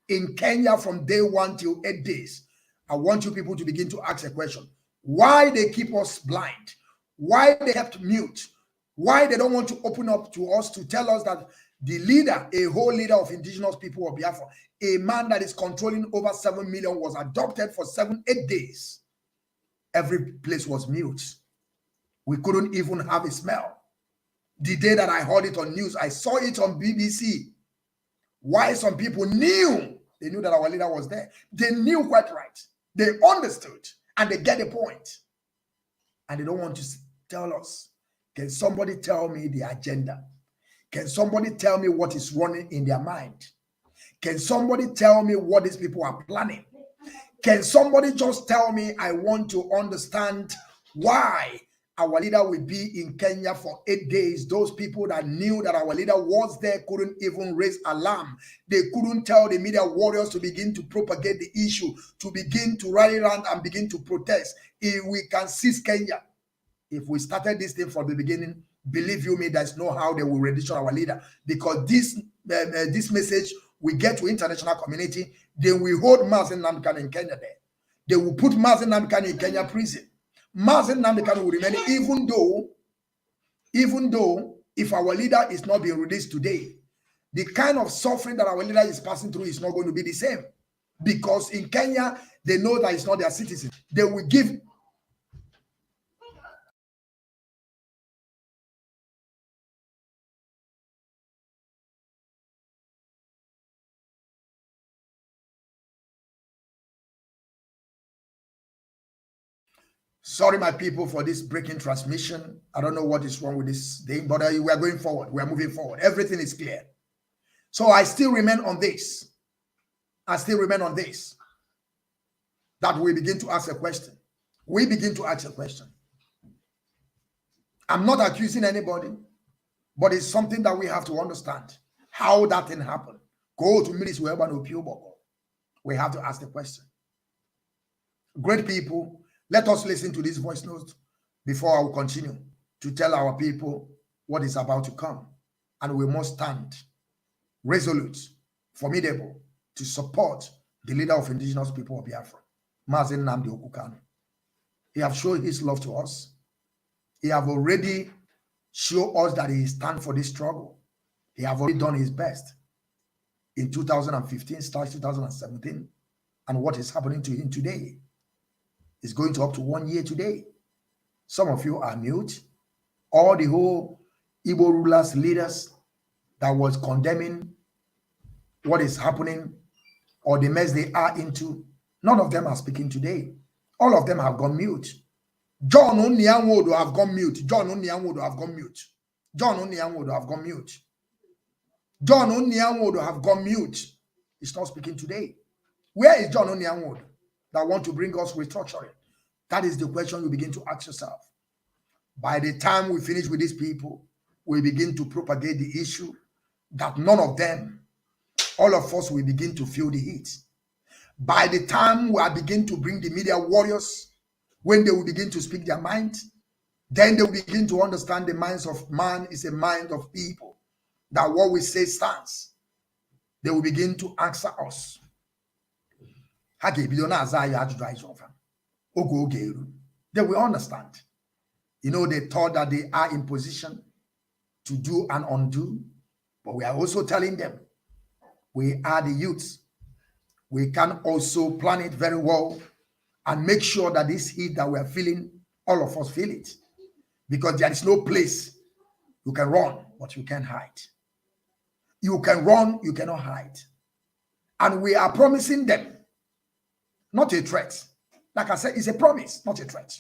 in Kenya from day 1 till 8 days, I want you people to begin to ask a question. Why they keep us blind? Why they kept mute? Why they don't want to open up to us to tell us that the leader, a whole leader of indigenous people of Biafra, a man that is controlling over 7 million, was adopted for 7, 8 days. Every place was mute. We couldn't even have a smell. The day that I heard it on news, I saw it on BBC. Why some people knew, they knew that our leader was there. They knew quite right. They understood and they get the point. And they don't want to tell us. Can somebody tell me the agenda? Can somebody tell me what is running in their mind? Can somebody tell me what these people are planning? Can somebody just tell me, I want to understand why our leader will be in Kenya for 8 days. Those people that knew that our leader was there couldn't even raise alarm. They couldn't tell the media warriors to begin to propagate the issue, to begin to rally around and begin to protest. If we can seize Kenya, if we started this thing from the beginning, believe you me, there's no how they will reduce our leader, because this message will get to international community. They will hold Mazi Nwachineke in Kenya there. They will put Mazi Nwachineke in Kenya prison. Mazi Nwachineke will remain, even though if our leader is not being released today, the kind of suffering that our leader is passing through is not going to be the same, because in Kenya they know that it's not their citizen. They will give. Sorry, my people, for this breaking transmission. I don't know what is wrong with this thing, but we are going forward. We are moving forward. Everything is clear. So I still remain on this. That we begin to ask a question. We begin to ask a question. I'm not accusing anybody, but it's something that we have to understand how that thing happened. Go to ministry wherever no people. We have to ask the question. Great people, let us listen to this voice note before I will continue to tell our people what is about to come. And we must stand resolute, formidable, to support the leader of indigenous people of Biafra, Mazi Nnamdi Kanu. He has shown his love to us. He have already shown us that he stands for this struggle. He have already done his best in 2015, starts 2017, and what is happening to him today is going to up to 1 year today. Some of you are mute. All the whole Igbo rulers, leaders that was condemning what is happening or the mess they are into, none of them are speaking today. All of them have gone mute. John Onyanwodo have gone mute. John Onyanwodo have gone mute. John Onyanwodo have gone mute. John Onyanwodo have gone mute. He's not speaking today. Where is John Onyanwodo that want to bring us restructuring? That is the question you begin to ask yourself. By the time we finish with these people, we begin to propagate the issue that none of them, all of us will begin to feel the heat. By the time we begin to bring the media warriors, when they will begin to speak their mind, then they will begin to understand the minds of man is a mind of people, that what we say stands. They will begin to answer us. They will understand. You know, they thought that they are in position to do and undo, but we are also telling them we are the youths. We can also plan it very well and make sure that this heat that we are feeling, all of us feel it. Because there is no place you can run, but you can hide. You can run, you cannot hide. And we are promising them, not a threat. Like I said, it's a promise, not a threat.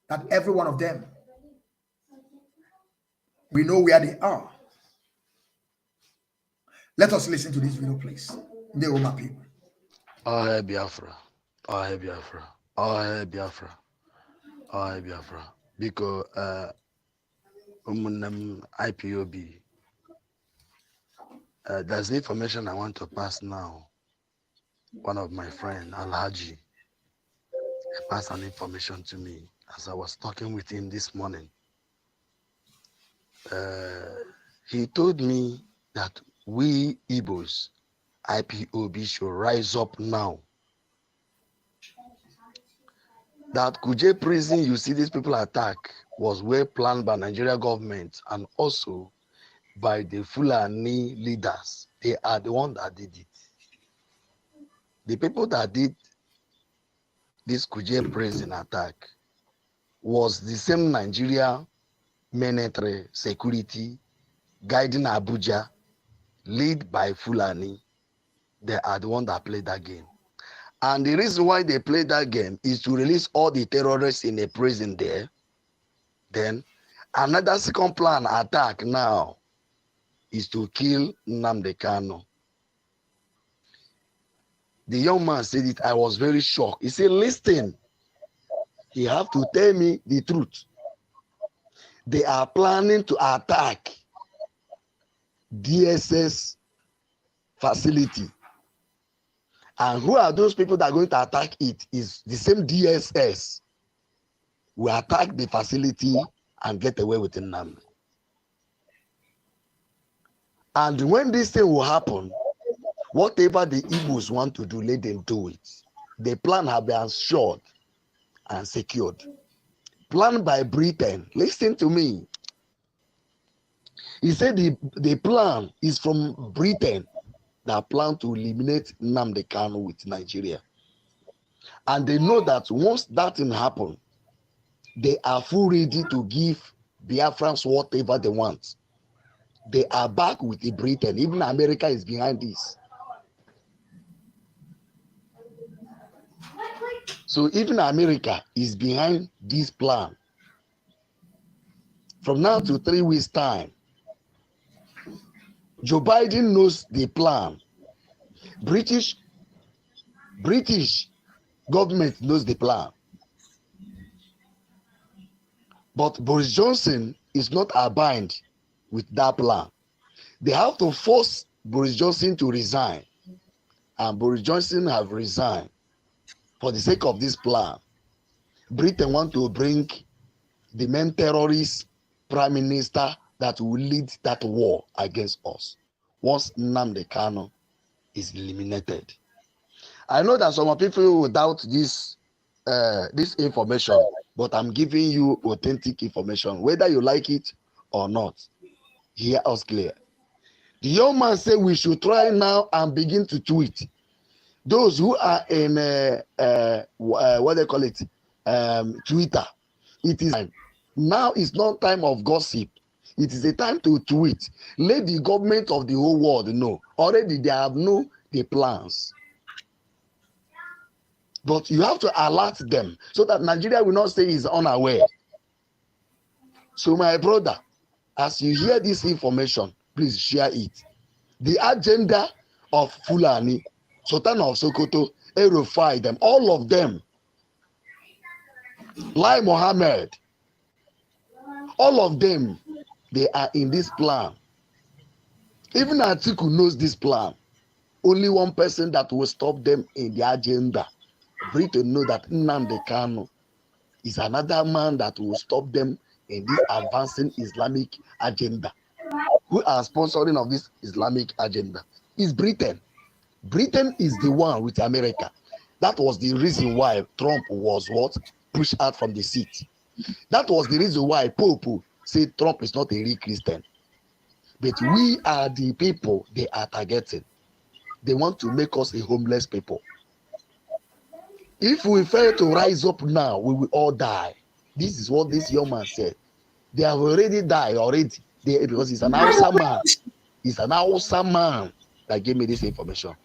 That every one of them, we know where they are. Let us listen to this video, please. The Roma people. I Biafra. I Biafra. I Biafra. Hi, Biafra. Because IPOB, there's information I want to pass now. One of my friend, Alhaji, passed an information to me as I was talking with him this morning. He told me that we Igbos, IPOB, should rise up now. That Kuje prison, you see these people attack, was well planned by Nigeria government and also by the Fulani leaders. They are the one that did it. The people that did this Kuje prison attack was the same Nigeria military security guiding Abuja, led by Fulani. They are the one that played that game. And the reason why they played that game is to release all the terrorists in a prison there. Then another second plan attack now is to kill Nnamdi Kanu. The young man said it. I was very shocked. He said, listen, you have to tell me the truth. They are planning to attack DSS facility. And who are those people that are going to attack it? Is the same DSS will attack the facility and get away with Nnamdi. And when this thing will happen, whatever the Igbos want to do, let them do it. The plan has been assured and secured. Planned by Britain. Listen to me. He said the plan is from Britain that plan to eliminate Nnamdi Kanu with Nigeria. And they know that once that thing happen, they are full ready to give Biafrans whatever they want. They are back with the Britain. Even America is behind this. So even America is behind this plan. From now to 3 weeks' time, Joe Biden knows the plan. British government knows the plan. But Boris Johnson is not abiding with that plan. They have to force Boris Johnson to resign. And Boris Johnson have resigned for the sake of this plan. Britain want to bring the main terrorist prime minister that will lead that war against us once Nnamdi Kanu is eliminated. I know that some people will doubt this information, but I'm giving you authentic information, whether you like it or not. Hear us clear. The young man said we should try now and begin to tweet. Those who are in what they call it, Twitter. It is now. It's not time of gossip. It is a time to tweet. Let the government of the whole world know. Already they have known the plans. But you have to alert them so that Nigeria will not say is unaware. So my brother, as you hear this information, please share it. The agenda of Fulani, Sultan of Sokoto, Erufai, them, all of them, Lai Mohammed, all of them, they are in this plan. Even Atiku knows this plan. Only one person that will stop them in the agenda. Britain know that Nnamdi Kanu is another man that will stop them in this advancing Islamic agenda. Who are sponsoring of this Islamic agenda? Is Britain. Britain is the one with America. That was the reason why Trump was what? Pushed out from the seat. That was the reason why Pope said Trump is not a real Christian. But we are the people they are targeting. They want to make us a homeless people. If we fail to rise up now, we will all die. This is what this young man said. They have already died already. Because he's an Hausa man. He's an Hausa man that gave me this information.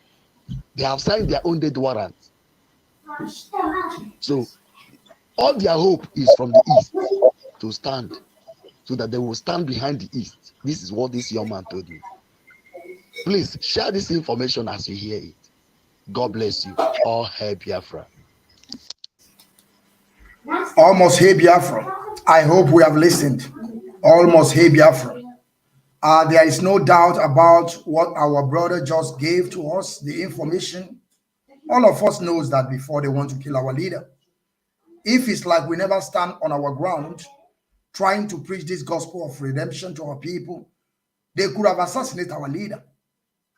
They have signed their own death warrant. So all their hope is from the east to stand, so that they will stand behind the east. This is what this young man told me. Please share this information as you hear it. God bless you. All hail Biafra. Almost hey Biafra. I hope we have listened. Almost hey Biafra. There is no doubt about what our brother just gave to us, the information. All of us knows that before they want to kill our leader. If it's like we never stand on our ground, trying to preach this gospel of redemption to our people, they could have assassinated our leader.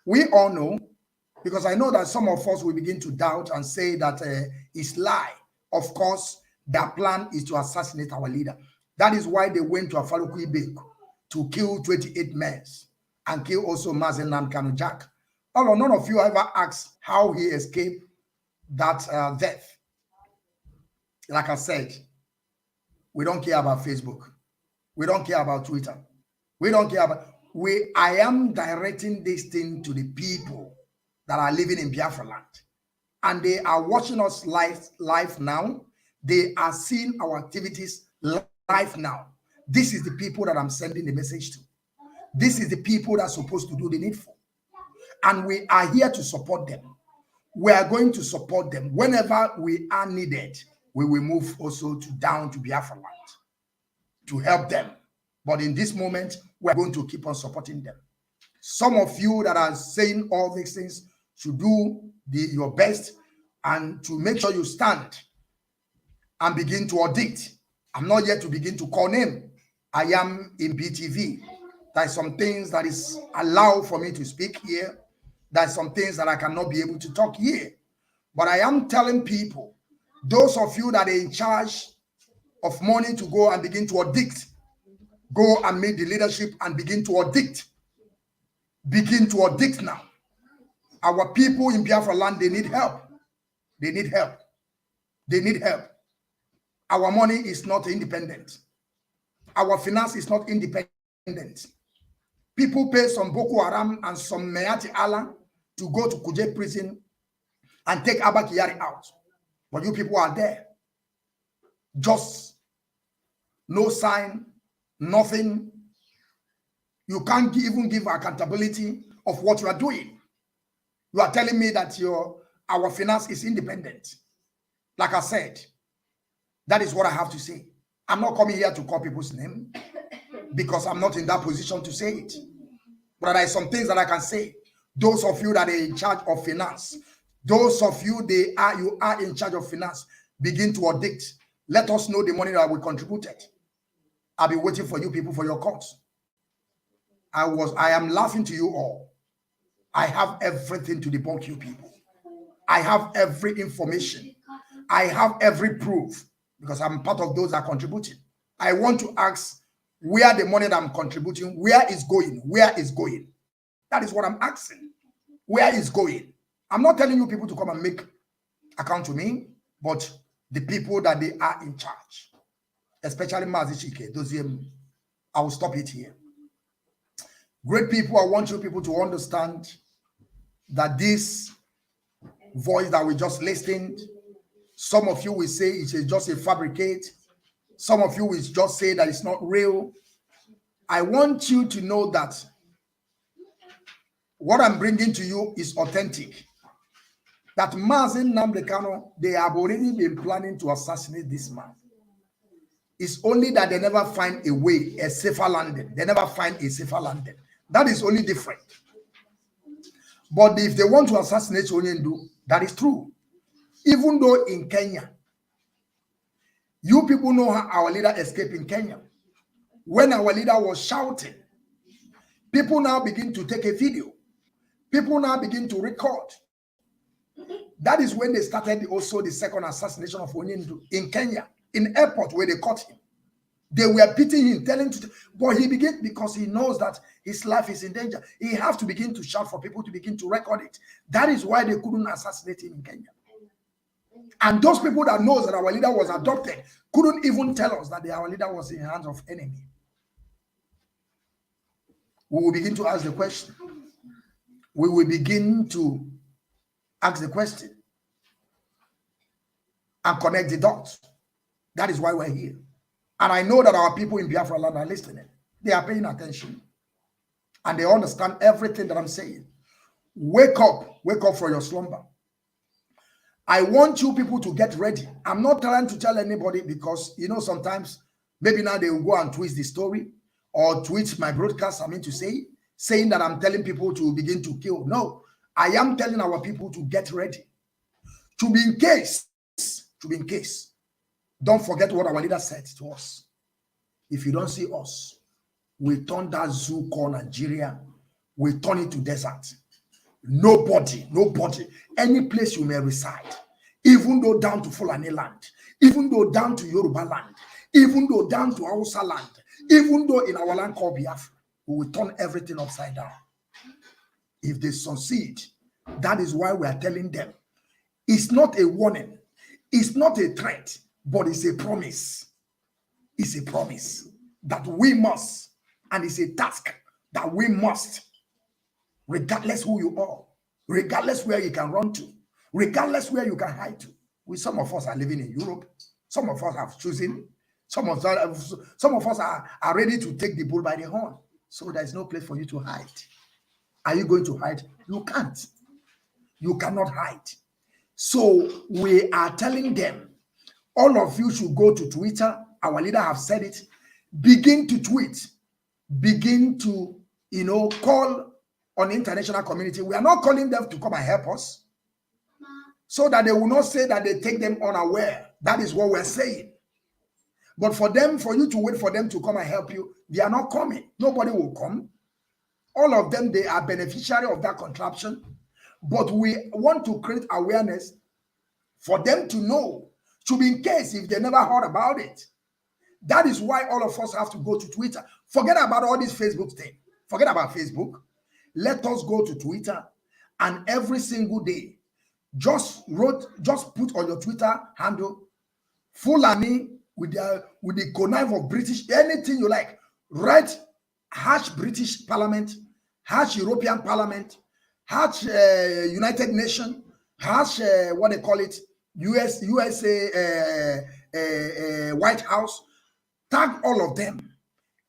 We all know, because I know that some of us will begin to doubt and say that it's lie. Of course, their plan is to assassinate our leader. That is why they went to Afaluku Ibek to kill 28 men and kill also Mazi Nwachineke Jack. Although none of you ever asked how he escaped that death. Like I said, we don't care about Facebook. We don't care about Twitter. We don't care about... I am directing this thing to the people that are living in Biafra land. And they are watching us live now. They are seeing our activities live now. This is the people that I'm sending the message to. This is the people that are supposed to do the needful. And we are here to support them. We are going to support them. Whenever we are needed, we will move also down to Biafra land to help them. But in this moment, we are going to keep on supporting them. Some of you that are saying all these things should do your best and to make sure you stand and begin to audit. I'm not yet to begin to call name. I am in BTV. There are some things that is allowed for me to speak here. There are some things that I cannot be able to talk here. But I am telling people, those of you that are in charge of money to go and begin to audit, go and meet the leadership and begin to audit. Begin to audit now. Our people in Biafra land, they need help. They need help. They need help. Our money is not independent. Our finance is not independent. People pay some Boko Haram and some Mayati Allah to go to Kuje prison and take Abba Kyari out. But you people are there. Just no sign, nothing. You can't even give accountability of what you are doing. You are telling me that our finance is independent. Like I said, that is what I have to say. I'm not coming here to call people's name because I'm not in that position to say it. But there are some things that I can say. Those of you that are in charge of finance, those of you you are in charge of finance, begin to audit. Let us know the money that we contributed. I'll be waiting for you people for your calls. I am laughing to you all. I have everything to debunk you people. I have every information. I have every proof because I'm part of those that are contributing. I want to ask where the money that I'm contributing, where is going? Where is going? That is what I'm asking. Where is going? I'm not telling you people to come and make account to me, but the people that they are in charge, especially Mazi Nwachineke, those I will stop it here. Great people, I want you people to understand that this voice that we just listened, some of you will say it's just a fabricate. Some of you will just say that it's not real. I want you to know that what I'm bringing to you is authentic. That Mazi Nwachineke, they have already been planning to assassinate this man. It's only that they never find a way, a safer landing. They never find a safer landing. That is only different. But if they want to assassinate Onyendu, that is true. Even though in Kenya, you people know how our leader escaped in Kenya. When our leader was shouting, people now begin to take a video. People now begin to record. That is when they started also the second assassination of Onyendu in Kenya, in airport where they caught him. They were beating him, telling him, but he began, because he knows that his life is in danger. He has to begin to shout for people to begin to record it. That is why they couldn't assassinate him in Kenya. And those people that knows that our leader was adopted couldn't even tell us that our leader was in the hands of enemy. We will begin to ask the question. We will begin to ask the question and connect the dots. That is why we're here. And I know that our people in Biafra land are listening. They are paying attention. And they understand everything that I'm saying. Wake up from your slumber. I want you people to get ready. I'm not trying to tell anybody because, you know, sometimes maybe now they will go and twist the story or tweet my broadcast, saying that I'm telling people to begin to kill. No, I am telling our people to get ready. To be in case. Don't forget what our leader said to us. If you don't see us, we turn that zoo called Nigeria, we turn it to desert. Nobody, any place you may reside, even though down to Fulani land, even though down to Yoruba land, even though down to Hausa land, even though in our land called Biafra, we will turn everything upside down. If they succeed, that is why we are telling them. It's not a warning, it's not a threat, but it's a promise. It's a promise that we must, and it's a task that we must, regardless who you are, regardless where you can run to, regardless where you can hide to. Some of us are living in Europe. Some of us have chosen. Some of us are ready to take the bull by the horn. So there's no place for you to hide. Are you going to hide? You can't. You cannot hide. So we are telling them, all of you should go to Twitter. Our leader have said it. Begin to tweet. Begin to, call on the international community. We are not calling them to come and help us, so that they will not say that they take them unaware. That is what we're saying. But for you to wait for them to come and help you, they are not coming. Nobody will come. All of them, they are beneficiary of that contraption. But we want to create awareness for them to know, to be in case if they never heard about it. That is why all of us have to go to Twitter. Forget about all this Facebook thing. Forget about Facebook. Let us go to Twitter, and every single day, just put on your Twitter handle Fulani with the connive of British, anything you like. Write #British Parliament, #European Parliament, #United Nations, what they call it, USA White House. Tag all of them.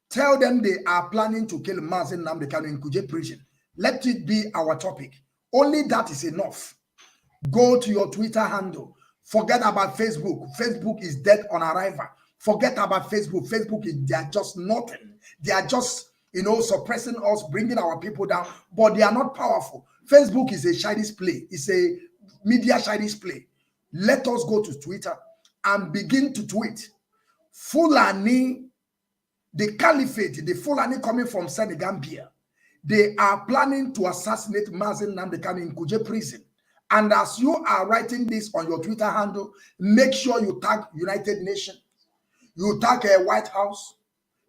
Tell them they are planning to kill Mazi Nwachineke in Kuje prison. Let it be our topic. Only that is enough. Go to your Twitter handle. Forget about Facebook. Facebook is dead on arrival. Forget about Facebook. They are just nothing. They are just, suppressing us, bringing our people down, but they are not powerful. Facebook is a childish play. It's a media childish play. Let us go to Twitter and begin to tweet. Fulani, the caliphate, the Fulani coming from Senegambia, they are planning to assassinate Mazi Nwachineke in Kuje prison. And as you are writing this on your Twitter handle, make sure you tag United Nations, you tag White House,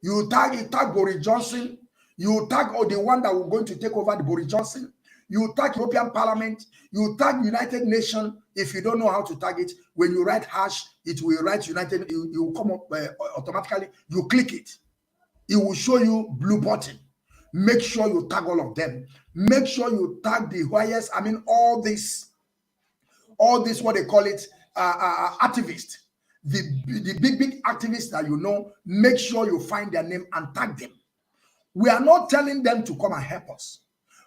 you tag Boris Johnson, you tag the one that will going to take over the Boris Johnson, you tag European Parliament, you tag United Nations. If you don't know how to tag it, when you write hash, it will write United, you will come up automatically, you click it. It will show you blue button. Make sure you tag all of them. Make sure you tag the highest, all this, what they call it, activists. The big activists that you know, make sure you find their name and tag them. We are not telling them to come and help us,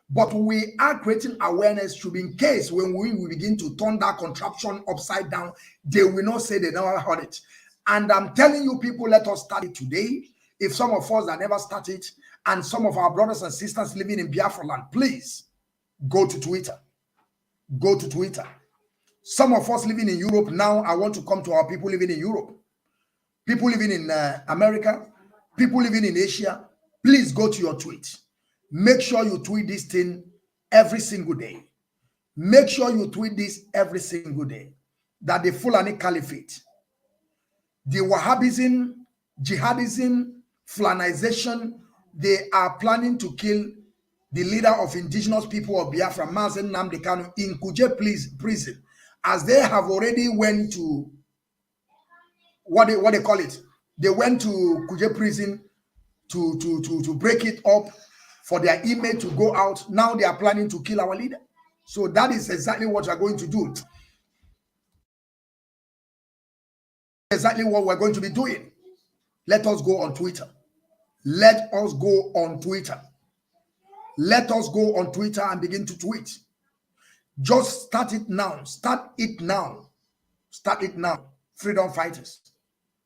but we are creating awareness to be in case when we begin to turn that contraption upside down, they will not say they never heard it. And I'm telling you people, let us start it today. If some of us that never started, and some of our brothers and sisters living in Biafra land, please go to Twitter. Go to Twitter. Some of us living in Europe now, I want to come to our people living in Europe. People living in America, people living in Asia, please go to your tweet. Make sure you tweet this thing every single day. Make sure you tweet this every single day. That the Fulani Caliphate, the Wahhabism, jihadism, Fulanization, they are planning to kill the leader of indigenous people of Biafra, Mazi Nwachineke, in Kuje prison, as they have already went to what they call it. They went to Kuje prison to break it up for their image to go out. Now they are planning to kill our leader. So that is exactly what we are going to do. Exactly what we're going to be doing. Let us go on Twitter. Let us go on Twitter. Let us go on Twitter and begin to tweet. Just start it now. Start it now. Start it now. Freedom fighters.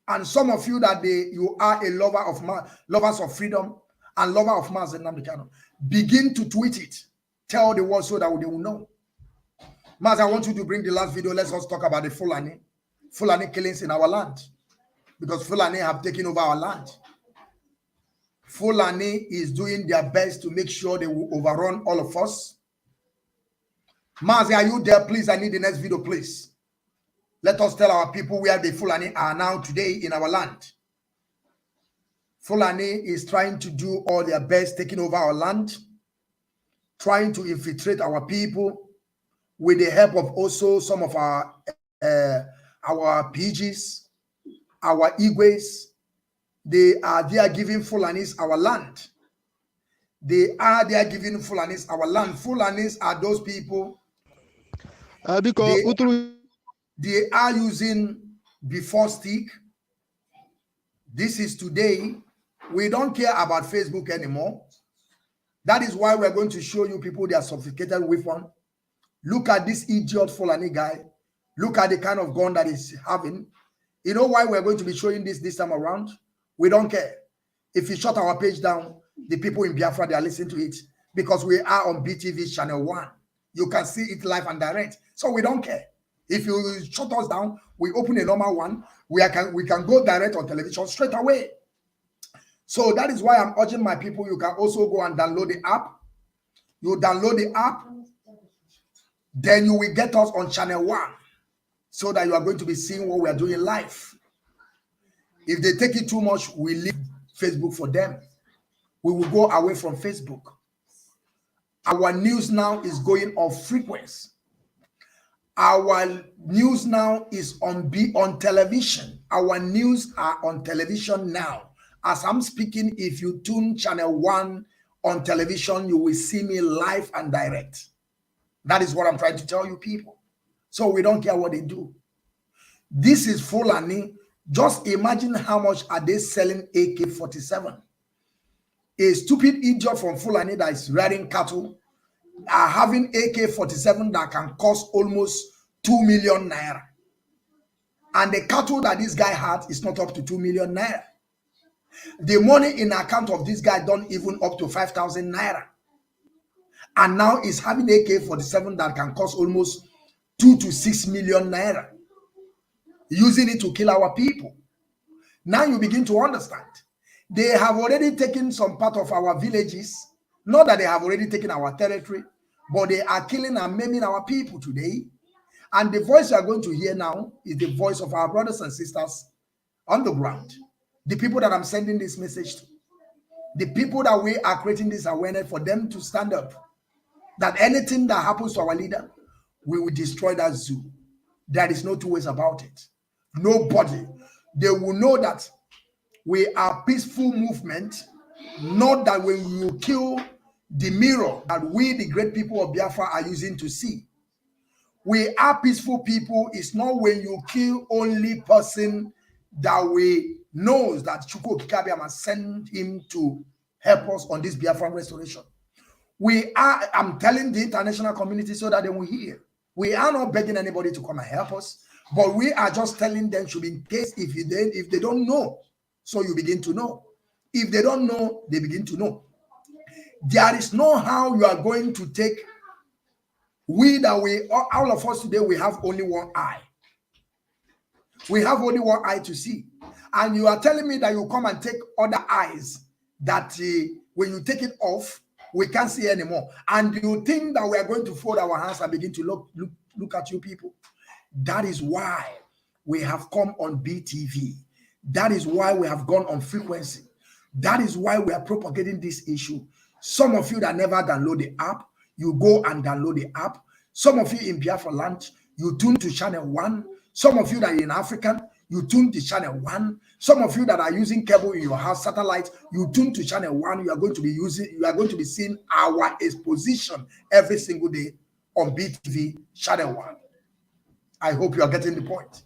And some of you that you are a lover of lovers of freedom and lover of Mazi Nwachineke, begin to tweet it. Tell the world so that they will know. Mazi, I want you to bring the last video. Let's us talk about the Fulani killings in our land. Because Fulani have taken over our land. Fulani is doing their best to make sure they will overrun all of us. Mazi, are you there? Please, I need the next video, please. Let us tell our people where the Fulani are now today in our land. Fulani is trying to do all their best, taking over our land, trying to infiltrate our people with the help of also some of our PGs, our Igwes. They are giving Fulanis our land. They are giving Fulanis our land. Fulanis are those people. They are using before stick. This is today. We don't care about Facebook anymore. That is why we're going to show you people their sophisticated weapon. Look at this idiot Fulani guy. Look at the kind of gun that he's having. You know why we're going to be showing this time around? We don't care. If you shut our page down, the people in Biafra, they are listening to it because we are on BTV channel 1. You can see it live and direct. So we don't care. If you shut us down, we open a normal one. We can go direct on television straight away. So that is why I'm urging my people, you can also go and download the app. You download the app, then you will get us on channel 1 so that you are going to be seeing what we are doing live. If they take it too much, we leave Facebook for them. We will go away from Facebook. Our news now is going off frequency. Our news now is on television. Our news are on television now. As I'm speaking, if you tune channel 1 on television, you will see me live and direct. That is what I'm trying to tell you people. So we don't care what they do. This is Fulani. Just imagine how much are they selling AK-47. A stupid idiot from Fulani that is rearing cattle are having AK-47 that can cost almost 2 million naira. And the cattle that this guy had is not up to 2 million naira. The money in account of this guy don't even up to 5,000 naira. And now he's having AK-47 that can cost almost 2 to 6 million naira. Using it to kill our people. Now you begin to understand. They have already taken some part of our villages. Not that they have already taken our territory, but they are killing and maiming our people today. And the voice you are going to hear now is the voice of our brothers and sisters on the ground. The people that I'm sending this message to. The people that we are creating this awareness for them to stand up. That anything that happens to our leader, we will destroy that zoo. There is no two ways about it. Nobody. They will know that we are peaceful movement, not that when you kill the mirror that we, the great people of Biafra, are using to see. We are peaceful people. It's not when you kill only person that we knows that Chukwu Kikabia must send him to help us on this Biafran restoration. We are, I'm telling the international community so that they will hear. We are not begging anybody to come and help us, but we are just telling them should be in case if they don't know, so you begin to know. If they don't know, they begin to know. There is no how you are going to take all of us today, we have only one eye. We have only one eye to see. And you are telling me that you come and take other eyes that when you take it off, we can't see anymore. And you think that we are going to fold our hands and begin to look at you people. That is why we have come on BTV. That is why we have gone on frequency. That is why we are propagating this issue. Some of you that never download the app, you go and download the app. Some of you in Biafra land, you tune to channel 1. Some of you that are in Africa, you tune to channel 1. Some of you that are using cable in your house, satellite, you tune to channel 1. You are going to be seeing our exposition every single day on BTV channel 1. I hope you are getting the point.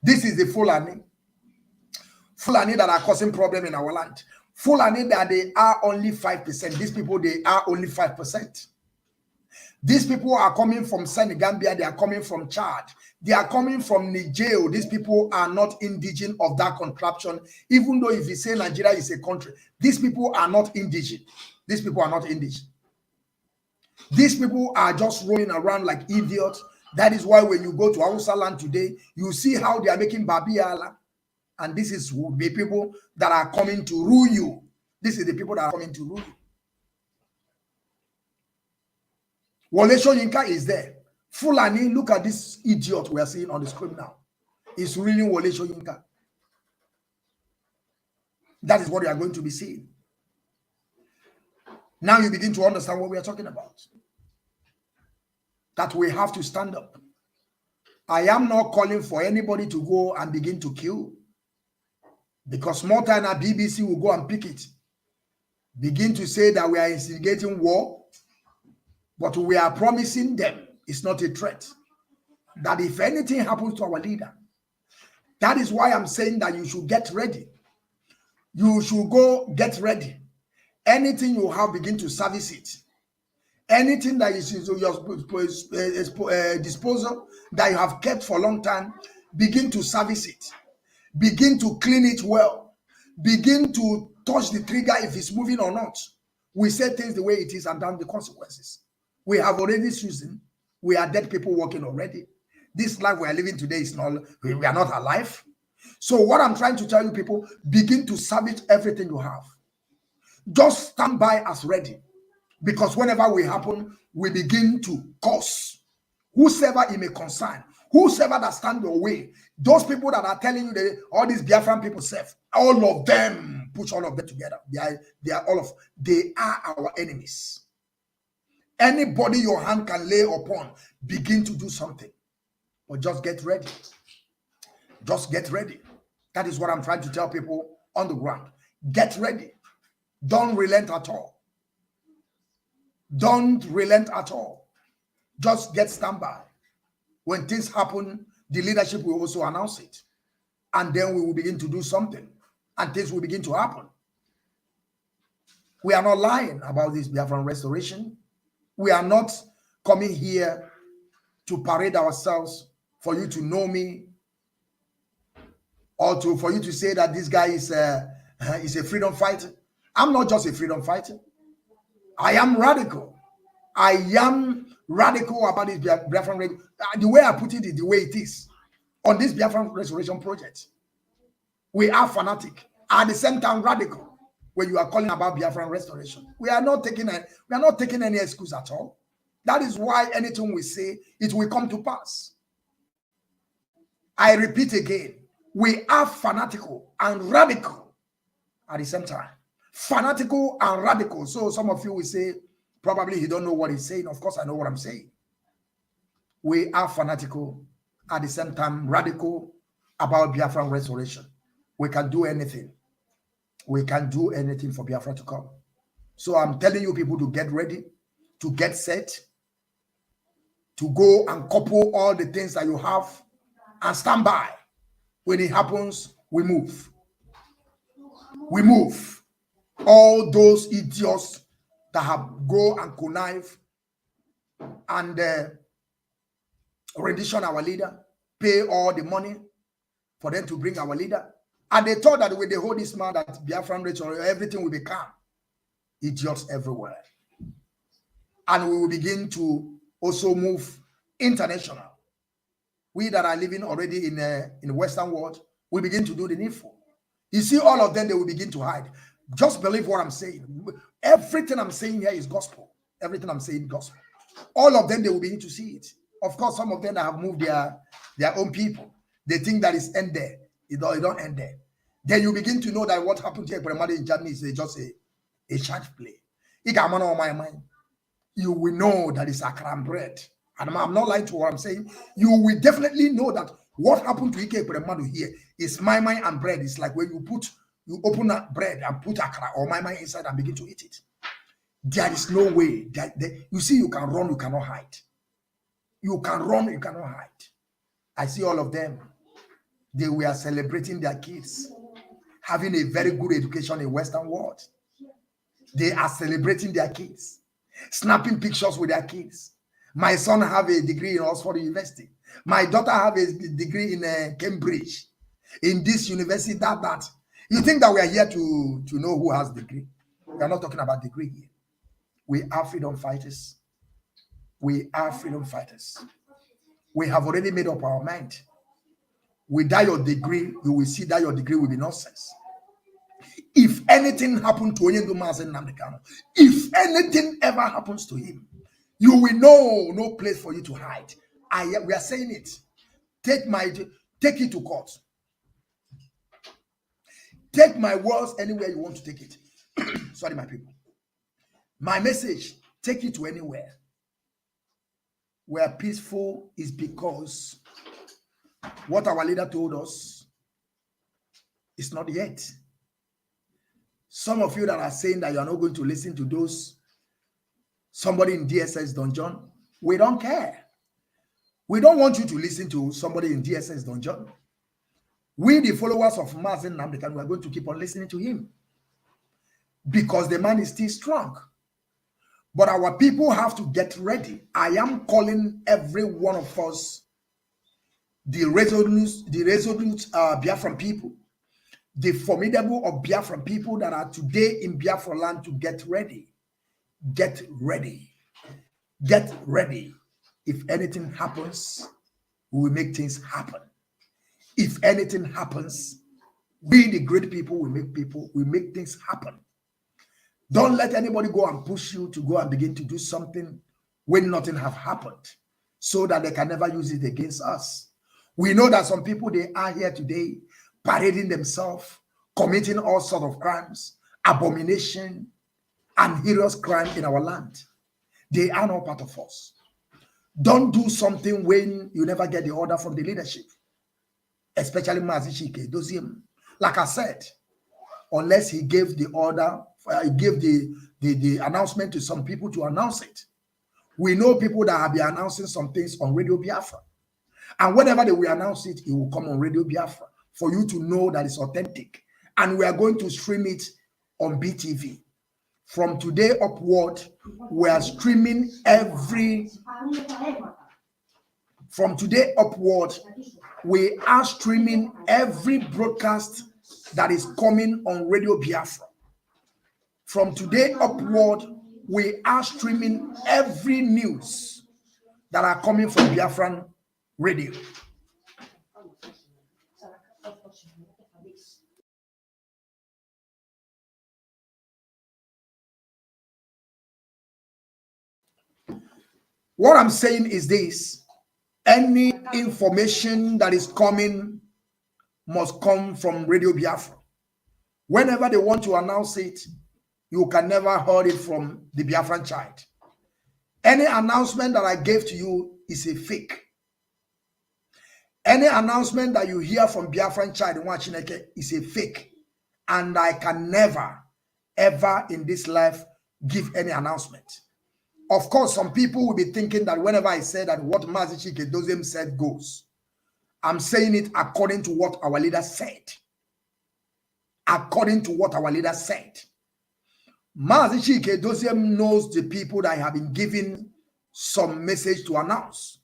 This is the Fulani that are causing problem in our land. Fulani that they are only 5%. These people, they are only 5%. These people are coming from Senegambia, they are coming from Chad, they are coming from Niger. These people are not indigenous of that contraption, even though if you say Nigeria is a country, these people are not indigenous. These people are not indigenous. These people are just rolling around like idiots. That is why when you go to Hausa land today, you see how they are making Babiala. And this is the people that are coming to rule you. This is the people that are coming to rule you. Wole Soyinka is there. Fulani, look at this idiot we are seeing on the screen now. It's really Wole Soyinka. That is what you are going to be seeing. Now you begin to understand what we are talking about. That we have to stand up. I am not calling for anybody to go and begin to kill. Because more time now BBC will go and pick it. Begin to say that we are instigating war. But we are promising them, it's not a threat, that if anything happens to our leader, that is why I'm saying that you should get ready. You should go get ready. Anything you have, begin to service it. Anything that is in your disposal that you have kept for a long time, begin to service it. Begin to clean it well. Begin to touch the trigger if it's moving or not. We say things the way it is and down the consequences. We have already chosen. We are dead people walking already. This life we are living today is not, we are not alive. So what I'm trying to tell you people, begin to salvage everything you have. Just stand by as ready. Because whenever we happen, we begin to curse. Whosoever it may concern, whosoever that stand your way, those people that are telling you that all these Biafran people serve, all of them, push all of them together. They are our enemies. Anybody your hand can lay upon, begin to do something. But just get ready. Just get ready. That is what I'm trying to tell people on the ground. Get ready. Don't relent at all. Don't relent at all. Just get standby. When things happen, the leadership will also announce it. And then we will begin to do something. And things will begin to happen. We are not lying about this Biafran restoration. We are not coming here to parade ourselves for you to know me or for you to say that this guy is a freedom fighter. I'm not just a freedom fighter. I am radical. I am radical about this Biafran. The way I put it is the way it is. On this Biafran restoration project, we are fanatic. At the same time, radical. When you are calling about Biafran restoration, we are not taking any excuse at all. That is why anything we say, it will come to pass. I repeat again, we are fanatical and radical at the same time. Fanatical and radical. So some of you will say, probably he don't know what he's saying. Of course, I know what I'm saying. We are fanatical at the same time, radical about Biafran restoration. We can do anything. We can do anything for Biafra to come. So I'm telling you people to get ready, to get set, to go and couple all the things that you have and stand by. When it happens, we move. We move. All those idiots that have go and connive and rendition our leader, pay all the money for them to bring our leader. And they thought that when they hold this man, that Biafran ritual, everything will be calm. Idiots everywhere. And we will begin to also move international. We that are living already in the Western world, we begin to do the needful. You see, all of them, they will begin to hide. Just believe what I'm saying. Everything I'm saying here is gospel. Everything I'm saying is gospel. All of them, they will begin to see it. Of course, some of them that have moved their own people, they think that it's end there. It don't end there. Then you begin to know that what happened here in Germany is just a church play. You will know that it's akram bread. And I'm not lying to what I'm saying. You will definitely know that what happened to Ike Bremadu here is my and bread. It's like when you open that bread and put akra or my inside and begin to eat it. There is no way that you see, you can run, you cannot hide. You can run, you cannot hide. I see all of them. They were celebrating their kids having a very good education in Western world. They are celebrating their kids, snapping pictures with their kids. My son have a degree in Oxford University. My daughter have a degree in Cambridge. In this university, that. You think that we are here to know who has degree? We are not talking about degree here. We are freedom fighters. We are freedom fighters. We have already made up our mind. Without your degree, you will see that your degree will be nonsense. If anything happened to Mazi Nwachineke, if anything ever happens to him, you will know no place for you to hide. We are saying it. Take it to court. Take my words anywhere you want to take it. Sorry, my people. My message, take it to anywhere. Where peaceful is because what our leader told us is not yet. Some of you that are saying that you are not going to listen to those, somebody in DSS dungeon, we don't care. We don't want you to listen to somebody in DSS dungeon. We, the followers of Mazi Nwachineke, we are going to keep on listening to him because the man is still strong. But our people have to get ready. I am calling every one of us, the resolute Biafran people, the formidable of Biafran people that are today in Biafra land, to get ready. Get ready. Get ready. If anything happens, we will make things happen. If anything happens, we the great people will make things happen. Don't let anybody go and push you to go and begin to do something when nothing have happened, so that they can never use it against us. We know that some people, they are here today parading themselves, committing all sorts of crimes, abomination, and heinous crime in our land. They are not part of us. Don't do something when you never get the order from the leadership, especially Mazi Nwachineke. Like I said, unless he gave the order, he gave the announcement to some people to announce it. We know people that have been announcing some things on Radio Biafra. And whenever they will announce it, it will come on Radio Biafra for you to know that it's authentic. And we are going to stream it on BTV. From today upward, we are streaming from today upward, we are streaming every broadcast that is coming on Radio Biafra. From today upward, we are streaming every news that are coming from Biafran radio. What I'm saying is this: any information that is coming must come from Radio Biafra. Whenever they want to announce it, you can never hear it from the Biafran child. Any announcement that I gave to you is a fake. Any announcement that you hear from Biafran child Nwachineke is a fake. And I can never, ever in this life give any announcement. Of course, some people will be thinking that whenever I say that what Mazi Nwachineke said goes, I'm saying it according to what our leader said. According to what our leader said. Mazi Nwachineke knows the people that have been given some message to announce.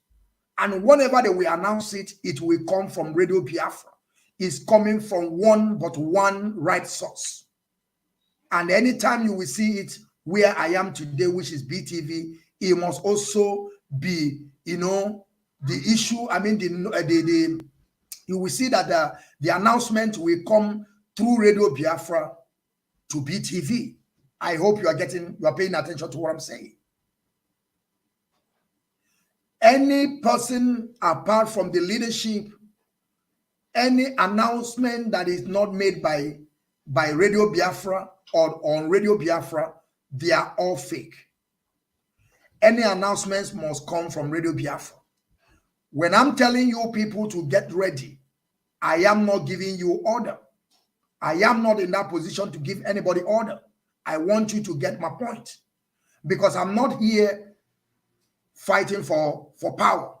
And whenever they will announce it, it will come from Radio Biafra. It's coming from one right source. And anytime you will see it where I am today, which is BTV, it must also be, the issue. I mean, you will see that the announcement will come through Radio Biafra to BTV. I hope you are paying attention to what I'm saying. Any person apart from the leadership, any announcement that is not made by Radio Biafra or on Radio Biafra, they are all fake. Any announcements must come from Radio Biafra. When I'm telling you people to get ready, I am not giving you order. I am not in that position to give anybody order. I want you to get my point, because I'm not here fighting for power.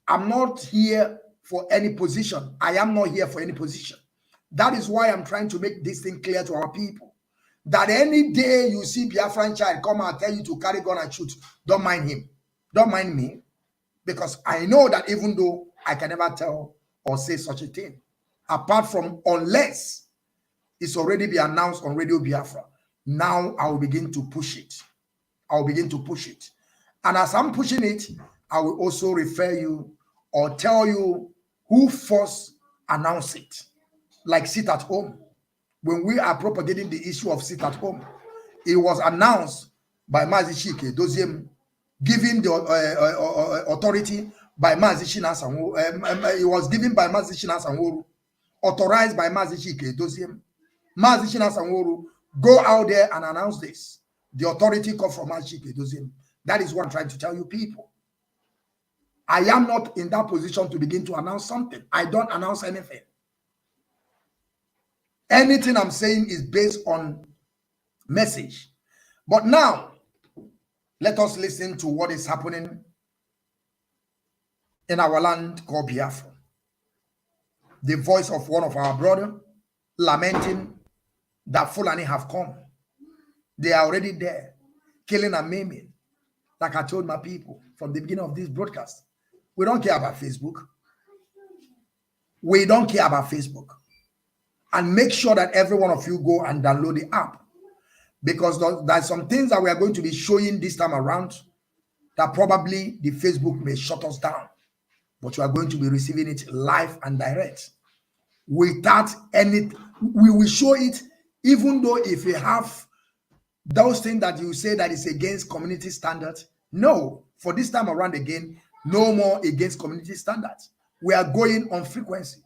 I'm not here for any position. I am not here for any position. That is why I'm trying to make this thing clear to our people, that any day you see Biafran child come and tell you to carry gun and shoot, don't mind him. Don't mind me, because I know that even though I can never tell or say such a thing, apart from unless it's already be announced on Radio Biafra, now I will begin to push it. I'll begin to push it. And as I'm pushing it, I will also refer you or tell you who first announced it. Like sit at home. When we are propagating the issue of sit at home, it was announced by Mazi Chike Doziem, giving the authority by Mazi Chinasanwo. It was given by Mazi Chinasanwo, authorized by Mazi Chike Doziem. Mazi Chinasanwo, go out there and announce this. The authority comes from Mazi Chike Doziem. That is what I'm trying to tell you people. I am not in that position to begin to announce something. I don't announce anything. Anything I'm saying is based on message. But now, let us listen to what is happening in our land called Biafra. The voice of one of our brothers lamenting that Fulani have come. They are already there, killing and maiming. Like I told my people from the beginning of this broadcast, we don't care about Facebook. We don't care about Facebook. And make sure that every one of you go and download the app, because there's some things that we are going to be showing this time around that probably the Facebook may shut us down, but you are going to be receiving it live and direct without any. We will show it, even though if you have those things that you say that is against community standards. No, for this time around again, no more against community standards. We are going on frequency.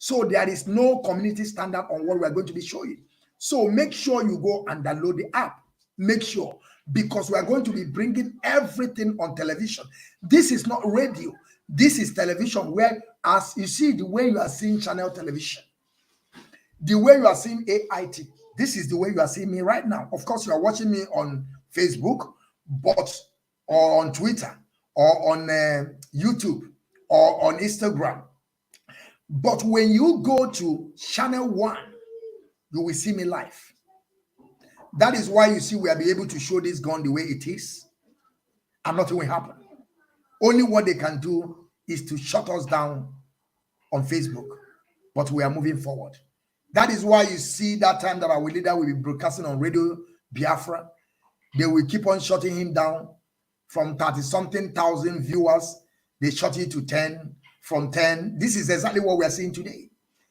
So there is no community standard on what we are going to be showing. So make sure you go and download the app. Make sure, because we are going to be bringing everything on television. This is not radio. This is television, where, as you see, the way you are seeing channel television, the way you are seeing AIT, this is the way you are seeing me right now. Of course, you are watching me on Facebook, or on Twitter, or on YouTube, or on Instagram. But when you go to channel 1, you will see me live. That is why you see we will be able to show this gun the way it is, and nothing will happen. Only what they can do is to shut us down on Facebook, but we are moving forward. That is why you see that time that our leader will be broadcasting on Radio Biafra, they will keep on shutting him down. From 30-something thousand viewers, they shut it to 10. From 10, this is exactly what we are seeing today.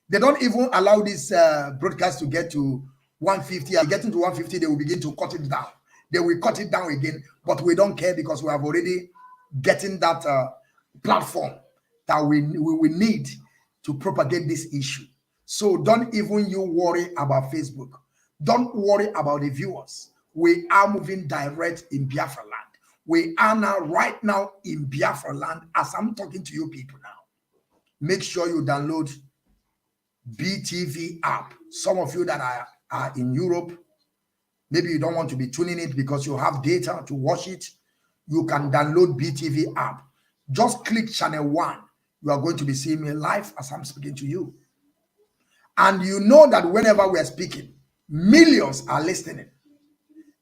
They don't even allow this broadcast to get to 150. And getting to 150, they will begin to cut it down. They will cut it down again, but we don't care, because we have already getting that platform that we need to propagate this issue. So don't even you worry about Facebook. Don't worry about the viewers. We are moving direct in Biafra land. We are now, right now, in Biafra land as I'm talking to you people now. Make sure you download BTV app. Some of you that are in Europe, maybe you don't want to be tuning it because you have data to watch it. You can download BTV app. Just click channel 1. You are going to be seeing me live as I'm speaking to you. And you know that whenever we are speaking, millions are listening.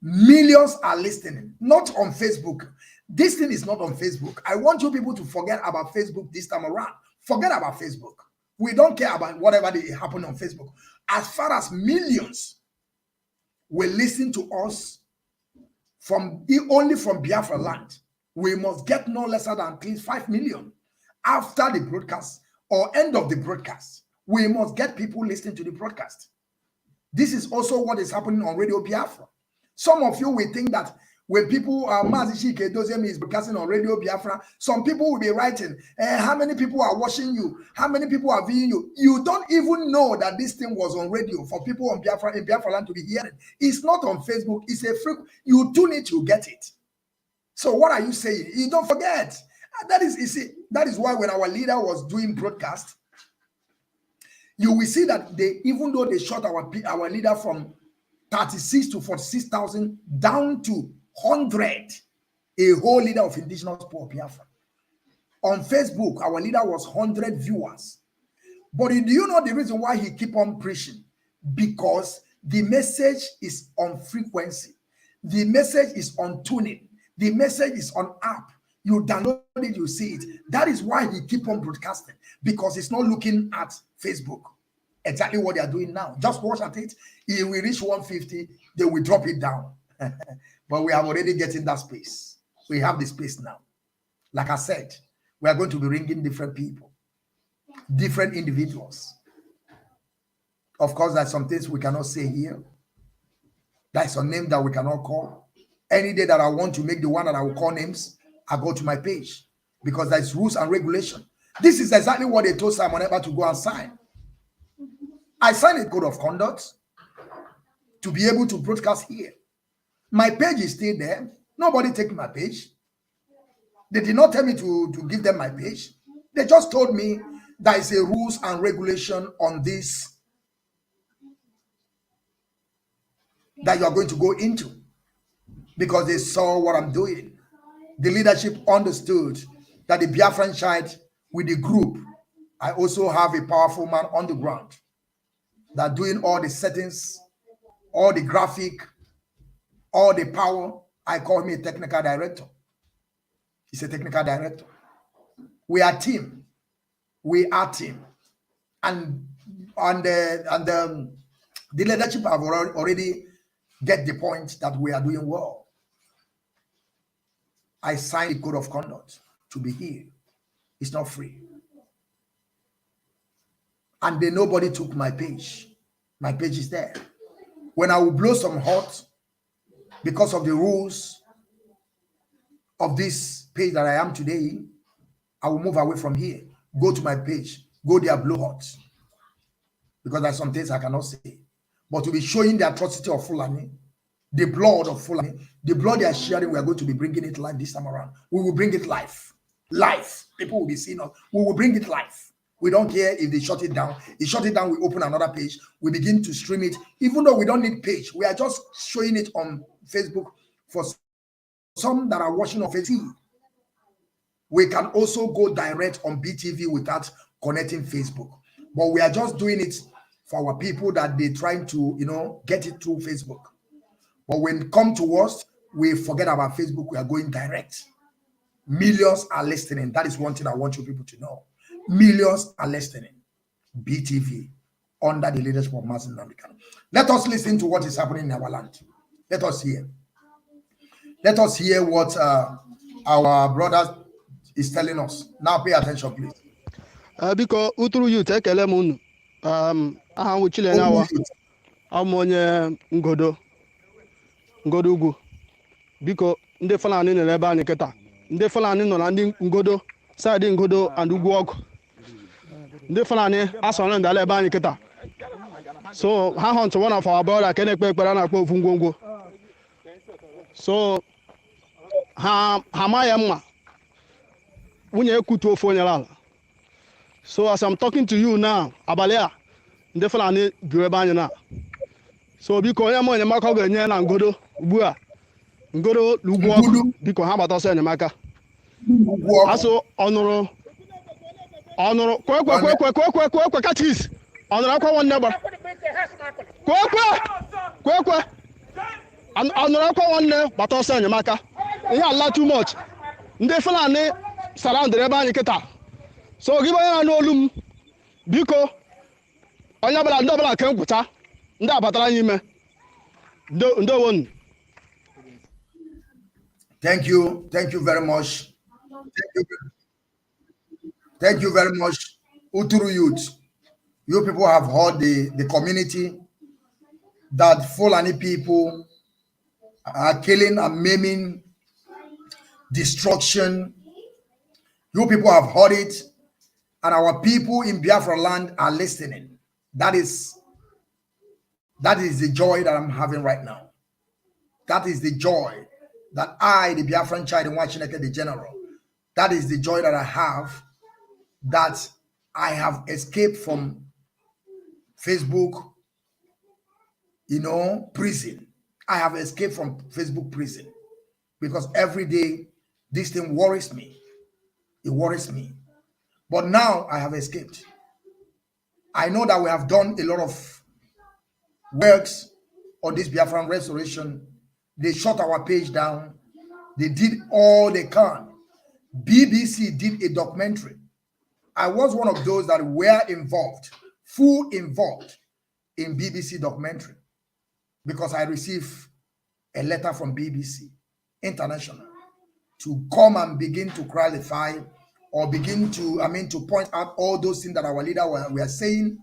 Millions are listening, not on Facebook. This thing is not on Facebook. I want you people to forget about Facebook this time around. Forget about Facebook. We don't care about whatever they happen on Facebook. As far as millions will listen to us only from Biafra land, we must get no lesser than at least 5 million after the broadcast or end of the broadcast. We must get people listening to the broadcast. This is also what is happening on Radio Biafra. Some of you will think that when people Mazi Chike Doziem is broadcasting on Radio Biafra, some people will be writing, how many people are watching you? How many people are viewing you? You don't even know that this thing was on radio for people on Biafra, in Biafra land to be hearing. It's not on Facebook. It's a freak. You tune it, you get it. So what are you saying? You don't forget. That is why when our leader was doing broadcast, you will see that even though they shot our leader from 36 to 46,000 down to 100, a whole leader of indigenous poor Biafra. On Facebook, our leader was 100 viewers. But do you know the reason why he keep on preaching? Because the message is on frequency. The message is on tuning. The message is on app. You download it, you see it. That is why he keep on broadcasting, because he's not looking at Facebook. Exactly what they are doing now. Just watch at it. If we reach 150, they will drop it down. But we are already getting that space. We have the space now. Like I said, we are going to be ringing different people, different individuals. Of course, there's some things we cannot say here. There's some name that we cannot call. Any day that I want to make the one that I will call names, I go to my page, because there's rules and regulation. This is exactly what they told Simon Eber to go and sign. I signed a code of conduct to be able to broadcast here. My page is still there. Nobody take my page. They did not tell me to give them my page. They just told me there is a rules and regulation on this that you are going to go into, because they saw what I'm doing. The leadership understood that the Biafran child with the group, I also have a powerful man on the ground that doing all the settings, all the graphic, all the power. I call him a technical director. He's a technical director. We are team. We are team. And the leadership have already get the point that we are doing well. I signed a code of conduct to be here. It's not free. And then nobody took my page. My page is there. When I will blow some hot, because of the rules of this page that I am today, I will move away from here, go to my page, go there, blow hot. Because there's some things I cannot say. But to be showing the atrocity of Fulani, the blood of Fulani, the blood they are sharing, we are going to be bringing it live this time around. We will bring it live. Live. People will be seeing us. We will bring it live. We don't care if they shut it down. They shut it down, we open another page. We begin to stream it. Even though we don't need page, we are just showing it on Facebook for some that are watching on Facebook. We can also go direct on BTV without connecting Facebook. But we are just doing it for our people that they're trying to, get it through Facebook. But when it comes to us, we forget about Facebook. We are going direct. Millions are listening. That is one thing I want you people to know. Millions are listening. BTV, under the leadership of Mazi Nwachineke. Let us listen to what is happening in our land. Let us hear. Let us hear what our brother is telling us. Now pay attention, please. Because Uturu youth ekele m aha nwuchile nawa amonye ngodo ugwu biko ndị Fulani nọ ebe anyị kịta ndị Fulani nọ na ndị ngodo side ngodo and ugwu ọgụ ndị Fulani asọrọ ndala ebe anyị kịta so ha hunt one of our brother ka na-ekpe ekpere na-akpọ ofu ngwongwo so ha ma ya mma nwunye ekutu ofu onye ala. So as I'm talking to you now, abalị ndị Fulani bi ebe anyị na. So biko onye ma enyemaka ga-enye na ngodo ugbu a. Ngodo lugwu ọkụ biko ha gbata ọsọ enyemaka. Asụ ọnụrụ kwekwe kachis. Ọnụrụ akwa nwanne gba. Kwekwe. Ọnụrụ akwa nwanne gbata ọsọ enyemaka. Ihe ala too much. Ndị Fulani surround ebe anyị kịta. So give me an olum biko onye bala ndị ọbụla ka nkwuta ndị abatara n'ime ndo won. Thank you very much. Thank you very much, Uturu youth. You people have heard the community that Fulani people are killing and maiming, destruction. You people have heard it. And our people in Biafra land are listening. That is the joy that I'm having right now. That is the joy that I, the Biafran child, Nwachineke, the general, that is the joy that I have, that I have escaped from Facebook, prison. I have escaped from Facebook prison because every day this thing worries me. It worries me. But now I have escaped. I know that we have done a lot of works on this Biafran restoration. They shut our page down. They did all they can. BBC did a documentary. I was one of those that were involved, full involved in BBC documentary, because I received a letter from BBC International to come and begin to clarify or begin to, to point out all those things that our leader were saying.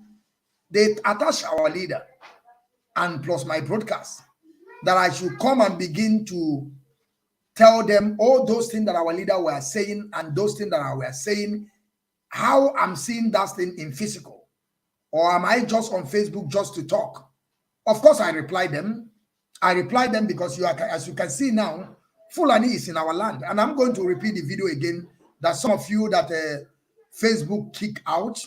They attached our leader and plus my broadcast that I should come and begin to tell them all those things that our leader were saying and those things that I were saying, how I'm seeing that thing in physical, or am I just on Facebook just to talk? Of course, I replied them. I replied them because as you can see now, Fulani is in our land, and I'm going to repeat the video again that some of you that Facebook kick out,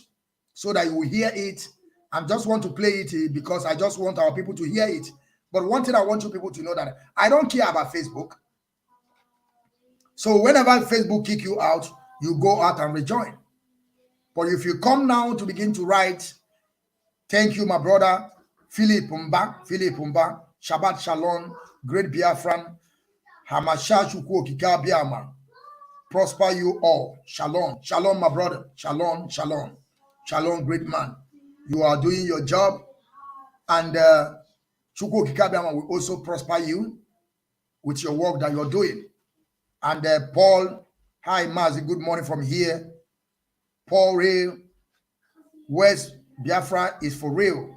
so that you will hear it. I just want to play it because I just want our people to hear it. But one thing I want you people to know that I don't care about Facebook. So whenever Facebook kick you out, you go out and rejoin. But if you come now to begin to write, thank you, my brother, Philip Umba, Shabbat Shalom, great Biafran, Hamasha Chukwu Okike Biama, prosper you all. Shalom, shalom, my brother, shalom, shalom, shalom, great man. You are doing your job, and Chukwu Okike Biama will also prosper you with your work that you're doing. And Paul, hi Mazi, good morning from here. Paul Real, West Biafra is for real.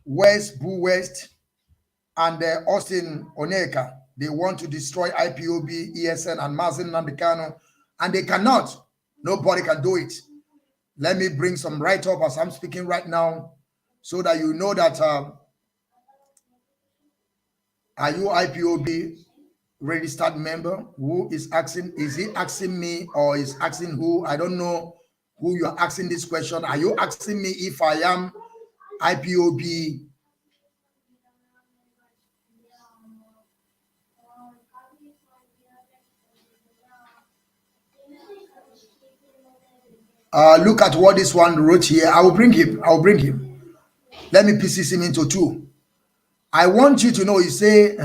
West, Boo West, and Austin Oneka, they want to destroy IPOB, ESN, and Mazi Nnamdi Kanu, and they cannot. Nobody can do it. Let me bring some write-up as I'm speaking right now, so that you know that are you IPOB registered member? Who is asking? Is he asking me or is asking who? I don't know who you are asking this question. Are you asking me if I am IPOB? Look at what this one wrote here. I will bring him. Let me pieces him into two. I want you to know, he say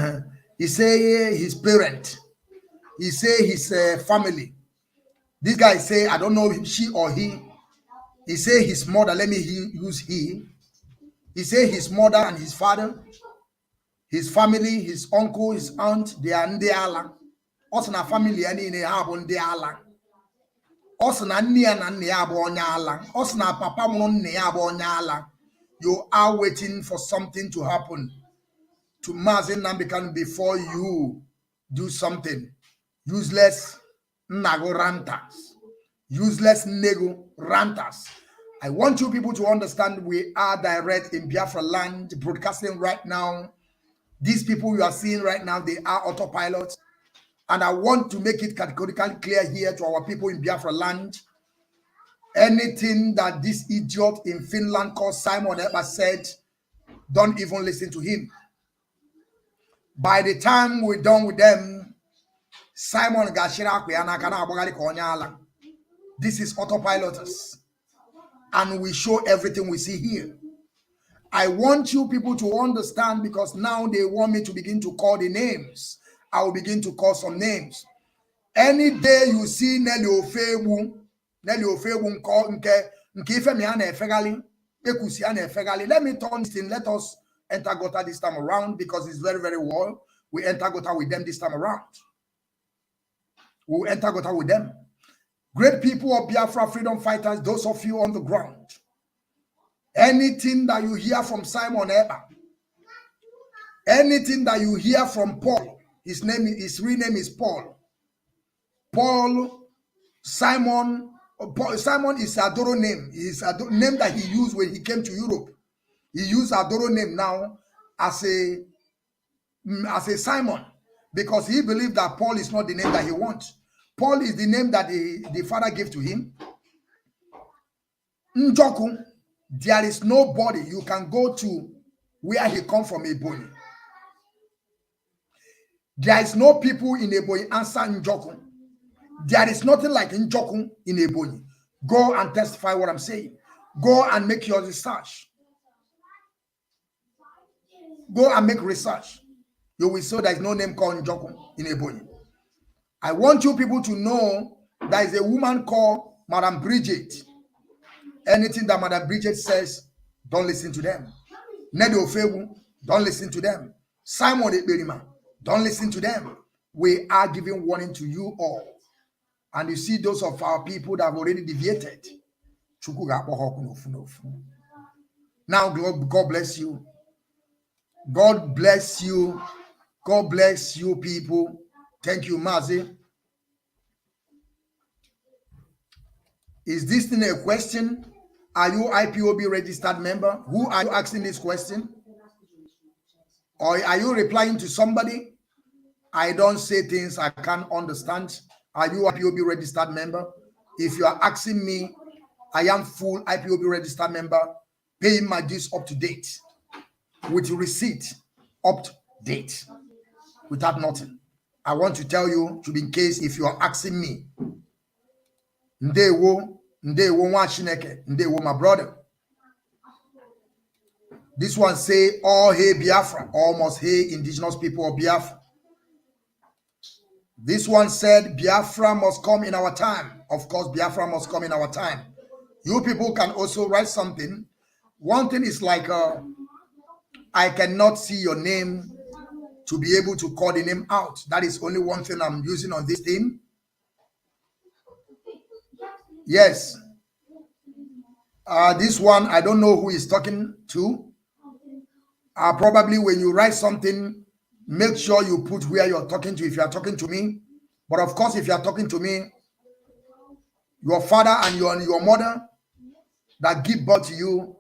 his parent, he say his family. This guy say, I don't know if she or he. He say his mother, let me use he. He say his mother and his father, his family, his uncle, his aunt, they are Ndiala. Also na family any in have Ndiala. Also na nnia na nne ya bụ onye ala. Also na papa mo nne ya bụ onye ala. You are waiting for something to happen to Mazi Nnamdi Kanu before you do something. Useless nago ranters. Useless nego ranters. I want you people to understand we are direct in Biafra land, broadcasting right now. These people you are seeing right now, they are autopilots. And I want to make it categorically clear here to our people in Biafra land. Anything that this idiot in Finland called Simon ever said, don't even listen to him. By the time we're done with them, Simon Gashira, this is autopiloters. And we show everything we see here. I want you people to understand, because now they want me to begin to call the names. I will begin to call some names. Any day you see Nelly Ofebu call let me turn this thing. Let us enter Gota this time around, because it's very, very well. We enter Gota with them this time around. We'll enter Gota with them. Great people of Biafra, freedom fighters, those of you on the ground. Anything that you hear from Simon Eber, anything that you hear from Paul, his real name is Paul. Simon is Adoro name. It's a name that he used when he came to Europe. He used Adoro name now as a Simon, because he believed that Paul is not the name that he wants. Paul is the name that the father gave to him. Njoku, there is nobody you can go to where he come from, Ebonyi. There is no people in Ebonyi answer Njoku. There is nothing like Njoku in Ebonyi. Go and testify what I'm saying. Go and make your research. Go and make research. You will see there is no name called Njoku in Ebonyi. I want you people to know There is a woman called Madam Bridget. Anything that Madam Bridget says, don't listen to them. Nedi Ofewu, don't listen to them. Simon Ekperima, don't listen to them. We are giving warning to you all. And you see those of our people that have already deviated. Now, God bless you. God bless you. God bless you, people. Thank you, Mazi. Is this thing a question? Are you IPOB registered member? Who are you asking this question? Or are you replying to somebody? I don't say things I can't understand. Are you IPOB registered member? If you are asking me, I am full IPOB registered member, paying my dues up to date, with receipt up to date, without nothing. I want to tell you, to be in case if you are asking me, Ndewo Nwachineke, Ndewo, my brother. This one say, all hail Biafra, all must hail indigenous people of Biafra. This one said, Biafra must come in our time. Of course, Biafra must come in our time. You people can also write something. One thing is like, I cannot see your name to be able to call the name out. That is only one thing I'm using on this thing. Yes. This one, I don't know who is talking to. Probably when you write something, make sure you put where you're talking to if you are talking to me. But of course, if you are talking to me, your father and your mother that give birth to you,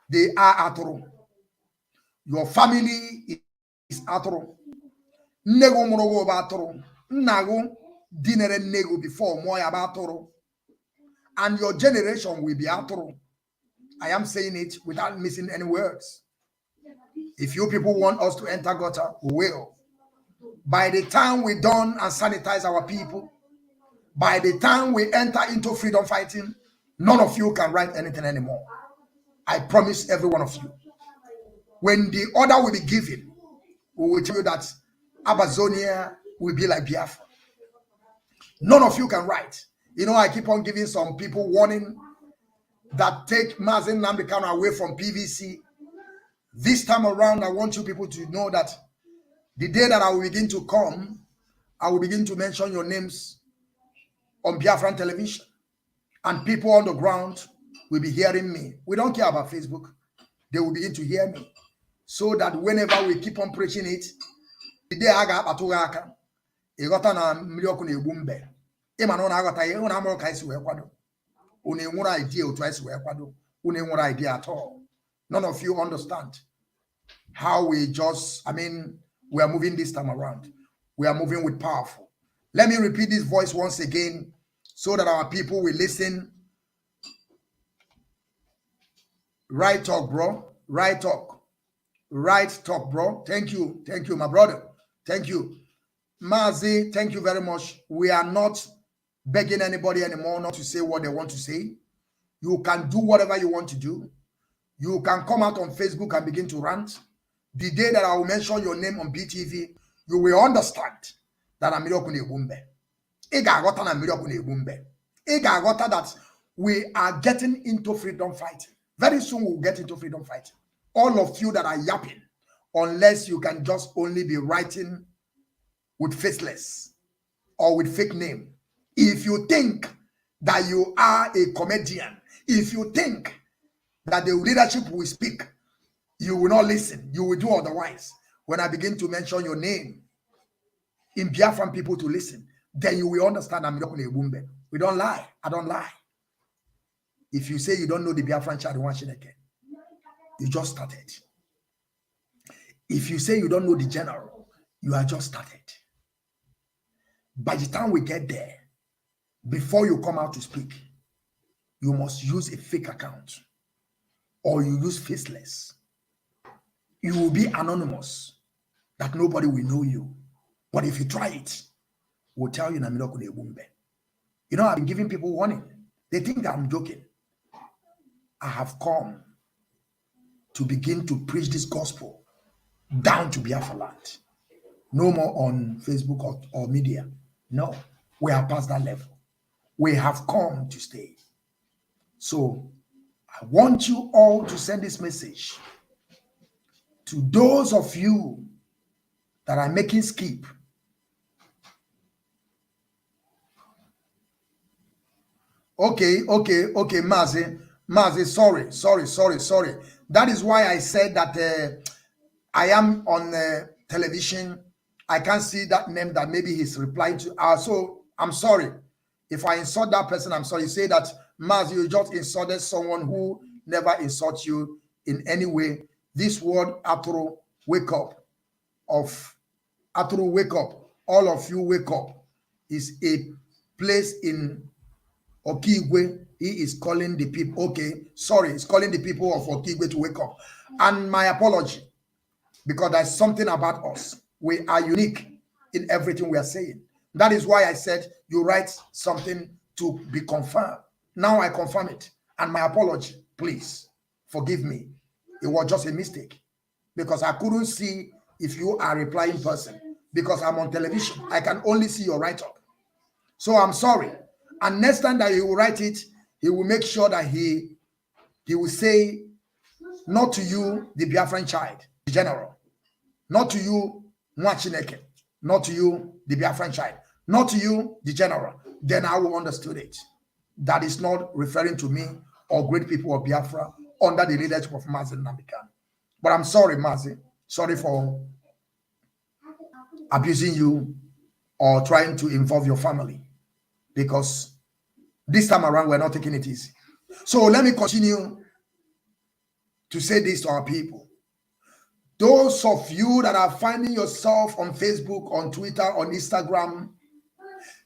they are Atoro. Your family is Atoro. Nego morogo Atoro. Nago dinere nego before moya Atoro. And your generation will be Atoro. I am saying it without missing any words. If you people want us to enter gutter, we will. By the time we done and sanitize our people, by the time we enter into freedom fighting, none of you can write anything anymore. I promise every one of you. When the order will be given, we will tell you that Amazonia will be like Biafra. None of you can write. You know, I keep on giving some people warning that take Mazi Nnamdi Kanu away from PVC. This time around, I want you people to know that the day that I will begin to come, I will begin to mention your names on Biafran television. And people on the ground will be hearing me. We don't care about Facebook. They will begin to hear me. So that whenever we keep on preaching it, the day I got Atugaka, you got an Milioku Bumbe. Emmanuel Agata, you know, more Kaisu Equado. Only one idea or twice Equado. Only one idea at all. None of you understand how we just, we are moving this time around. We are moving with powerful. Let me repeat this voice once again so that our people will listen. Right talk, bro. Right talk. Right talk, bro. Thank you. Thank you, my brother. Thank you. Mazi, thank you very much. We are not begging anybody anymore not to say what they want to say. You can do whatever you want to do. You can come out on Facebook and begin to rant. The day that I will mention your name on BTV, you will understand that I'm that we are getting into freedom fighting. Very soon we'll get into freedom fighting. All of you that are yapping, unless you can just only be writing with faceless or with fake name. If you think that you are a comedian, if you think that the leadership will speak, you will not listen. You will do otherwise. When I begin to mention your name in Biafran people to listen, then you will understand I'm not going to. We don't lie. I don't lie. If you say you don't know the Biafran Mazi Nwachineke, you just started. If you say you don't know the general, you are just started. By the time we get there, before you come out to speak, you must use a fake account or you use faceless. You will be anonymous, that nobody will know you. But if you try it, we'll tell you, you know, I've been giving people warning. They think I'm joking. I have come to begin to preach this gospel down to Biafra land. No more on Facebook or media. No, we are past that level. We have come to stay. So I want you all to send this message to those of you that are making skip. Okay, Mazi, sorry. That is why I said that I am on television. I can't see that name that maybe he's replying to. So I'm sorry. If I insult that person, I'm sorry. Say that, Mazi, you just insulted someone who never insults you in any way. This word, Aturu, wake up. Aturu, wake up. All of you, wake up. Is a place in Okigwe. He is calling the people. Okay, sorry, he's calling the people of Okigwe to wake up. And my apology, because there's something about us. We are unique in everything we are saying. That is why I said you write something to be confirmed. Now I confirm it. And my apology, please forgive me. It was just a mistake because I couldn't see if you are a replying person because I'm on television. I can only see your write-up. So I'm sorry. And next time that he will write it, he will make sure that he will say, not to you, the Biafran child, the general. Not to you, Nwachineke. Not to you, the Biafran child. Not to you, the general. Then I will understand it. That is not referring to me or great people of Biafra under the leadership of Mazi Nwachineke. But I'm sorry, Mazi. Sorry for abusing you or trying to involve your family. Because this time around, we're not taking it easy. So let me continue to say this to our people. Those of you that are finding yourself on Facebook, on Twitter, on Instagram,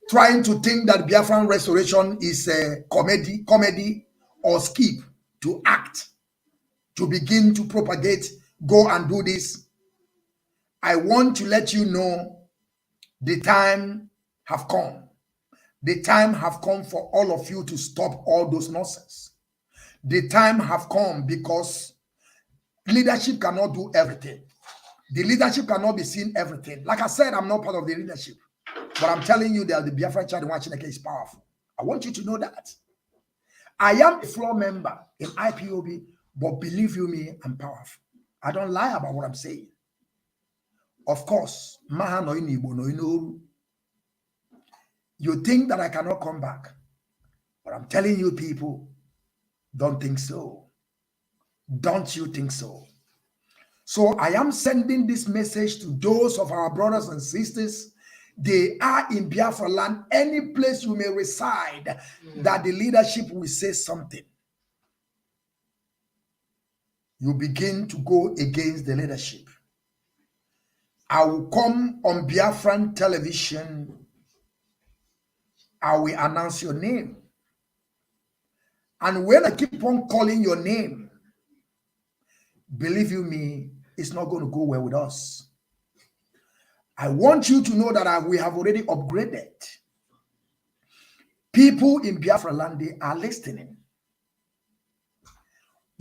trying to think that Biafran restoration is a comedy or skip, to act, to begin to propagate, go and do this. I want to let you know the time have come. The time have come for all of you to stop all those nonsense. The time have come because leadership cannot do everything. The leadership cannot be seen everything. Like I said, I'm not part of the leadership. But I'm telling you that the Biafran child Nwachineke is powerful. I want you to know that. I am a floor member in IPOB, but believe you me, I'm powerful. I don't lie about what I'm saying. Of course, Maha no Igbo no Inoru. You think that I cannot come back. But I'm telling you people, don't think so. Don't you think so? So I am sending this message to those of our brothers and sisters. They are in Biafra land, any place you may reside, that the leadership will say something. You begin to go against the leadership. I will come on Biafran television. I will announce your name. And when I keep on calling your name, believe you me, it's not going to go well with us. I want you to know that we have already upgraded. People in Biafra land, they are listening.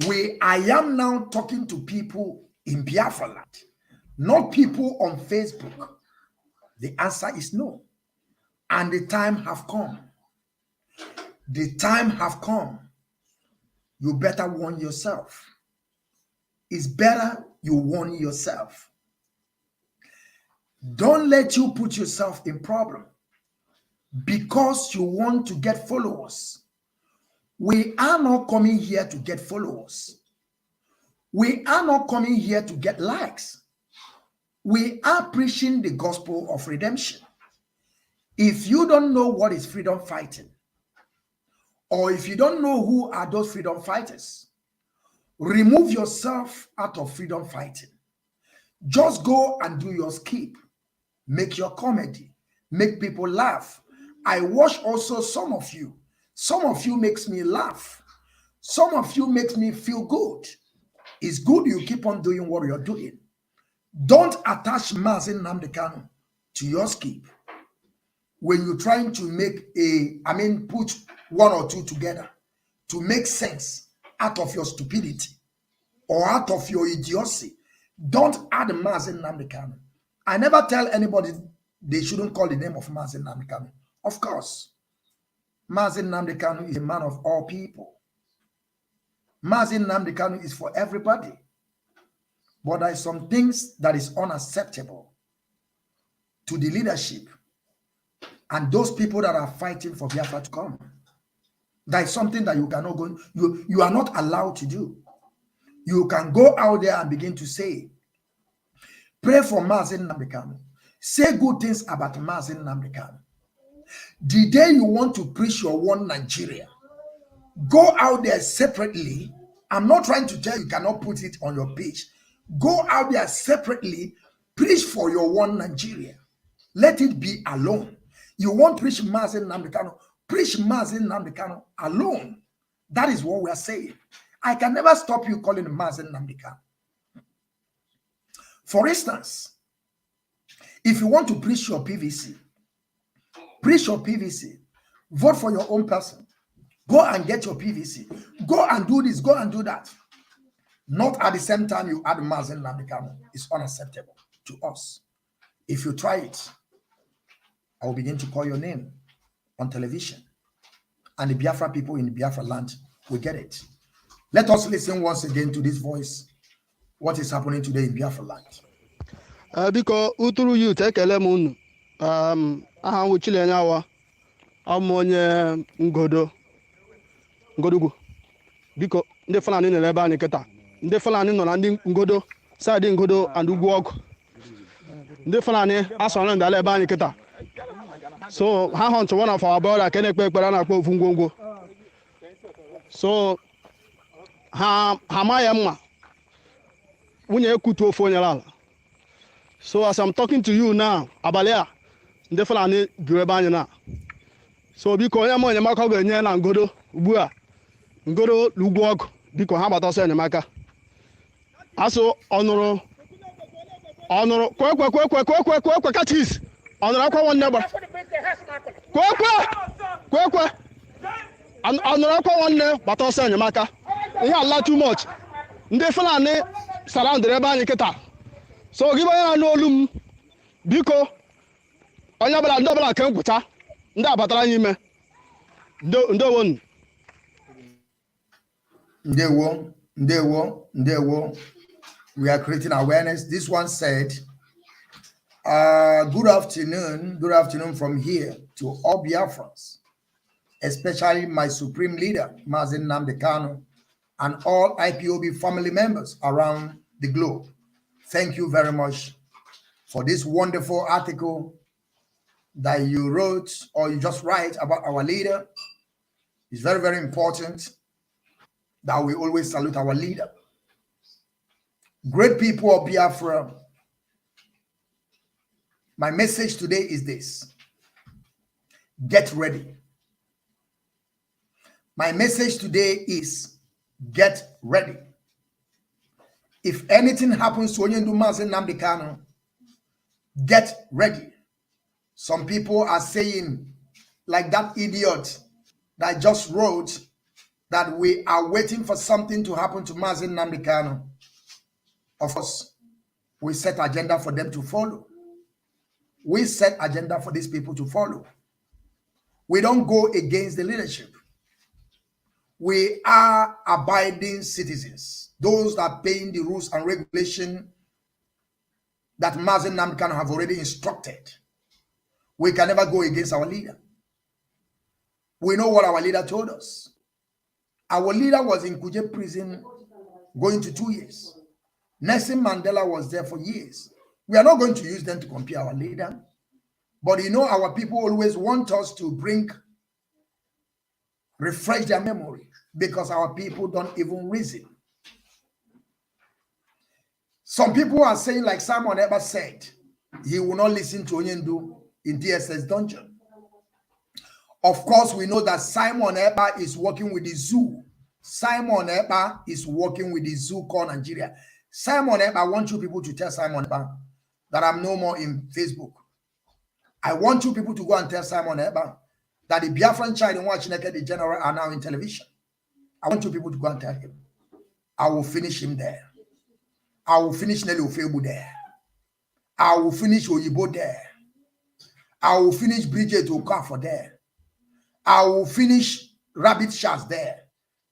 I am now talking to people in Biafra land, not people on Facebook. The answer is no. And the time have come. The time have come. You better warn yourself. It's better you warn yourself. Don't let you put yourself in problem because you want to get followers. We are not coming here to get followers. We are not coming here to get likes. We are preaching the gospel of redemption. If you don't know what is freedom fighting, or if you don't know who are those freedom fighters, remove yourself out of freedom fighting. Just go and do your skip. Make your comedy. Make people laugh. I watch also some of you. Some of you makes me laugh. Some of you makes me feel good. It's good you keep on doing what you're doing. Don't attach Mazi Nnamdi Kanu to your skip. When you're trying to make put one or two together to make sense out of your stupidity or out of your idiocy, don't add Mazi Nnamdi Kanu. I never tell anybody they shouldn't call the name of Mazi Nwachineke. Of course. Mazi Nwachineke is a man of all people. Mazi Nwachineke is for everybody. But there are some things that is unacceptable to the leadership and those people that are fighting for Biafra to come. There is something that you cannot go, you are not allowed to do. You can go out there and begin to say, pray for Mazi Nwachineke. Say good things about Mazi Nwachineke. The day you want to preach your one Nigeria, go out there separately. I'm not trying to tell you cannot put it on your page. Go out there separately, preach for your one Nigeria. Let it be alone. You won't preach Mazi Nwachineke, preach Mazi Nwachineke alone. That is what we are saying. I can never stop you calling Mazi Nwachineke. For instance, if you want to preach your PVC, vote for your own person. Go and get your PVC. Go and do this, go and do that. Not at the same time you add Mazi Nwachineke. It's unacceptable to us. If you try it, I will begin to call your name on television. And the Biafra people in the Biafra land will get it. Let us listen once again to this voice. What is happening today in Biafra land? Biko uturu youth ekele m unu. Aha nwuchile nyawa. Onye Ngodogu. Biko ndị Fulani nọ ebe anyị kịta. Ndị Fulani nọ na ndị Ngodo, side Ngodo and Ugwu Ọgụ. Ndị Fulani asọrọ ndị ala ebe anyị kịta. So ha hunt one of our brother ka na-ekpe ekpere na-akpọ ofu ngwongwo. So ha maya mma. Nwunye ekutu ofu onye ala. So as I'm talking to you now, abalị a ndị Fulani bịara ebe anyị na. So biko onye ma enyemaka ga-enye na Ngodo ugbu a. Ngodo Ugwu Ọgụ biko ha gbata ọsọ enyemaka. Asụ ọnụrụ kwe kachis. Ọnụrụ akwa nwanne gba. Kwe. Ọnụrụ akwa nwanne gbata ọsọ enyemaka. Ihe ala too much. Ndị Fulani surrounded ebe anyị kịta. So gị onye na olu m biko onye ọbụla ndị ọbụla ka nkwụcha ndị abatara anyị ime. Ndewo. We are creating awareness. This one said, good afternoon from here to all Biafrans, especially my supreme leader, Mazi Nwachineke, and all IPOB family members around the globe. Thank you very much for this wonderful article that you wrote or you just write about our leader. It's very, very important that we always salute our leader. Great people of Biafra, my message today is this: get ready. My message today is get ready. If anything happens to Onyendu Mazi Nwachineke, get ready. Some people are saying, like that idiot that just wrote, that we are waiting for something to happen to Mazi Nwachineke. Of course, we set agenda for them to follow. We set agenda for these people to follow. We don't go against the leadership. We are abiding citizens. Those that are paying the rules and regulation that Mazi Nwachineke have already instructed. We can never go against our leader. We know what our leader told us. Our leader was in Kuje prison going to 2 years. Nelson Mandela was there for years. We are not going to use them to compare our leader. But you know, our people always want us to refresh their memory, because our people don't even reason. Some people are saying, like Simon Eber said, he will not listen to Onyendu in DSS dungeon. Of course, we know that Simon Eber is working with the zoo. Simon Eber is working with the zoo called Nigeria. Simon Eber, I want you people to tell Simon Eber that I'm no more in Facebook. I want you people to go and tell Simon Eber that the Biafran child in Nwachineke, the general, are now in television. I want you people to go and tell him. I will finish him there. I will finish Nelly Ofebu there. I will finish Oyibo there. I will finish Bridget Okafor there. I will finish rabbit shots there.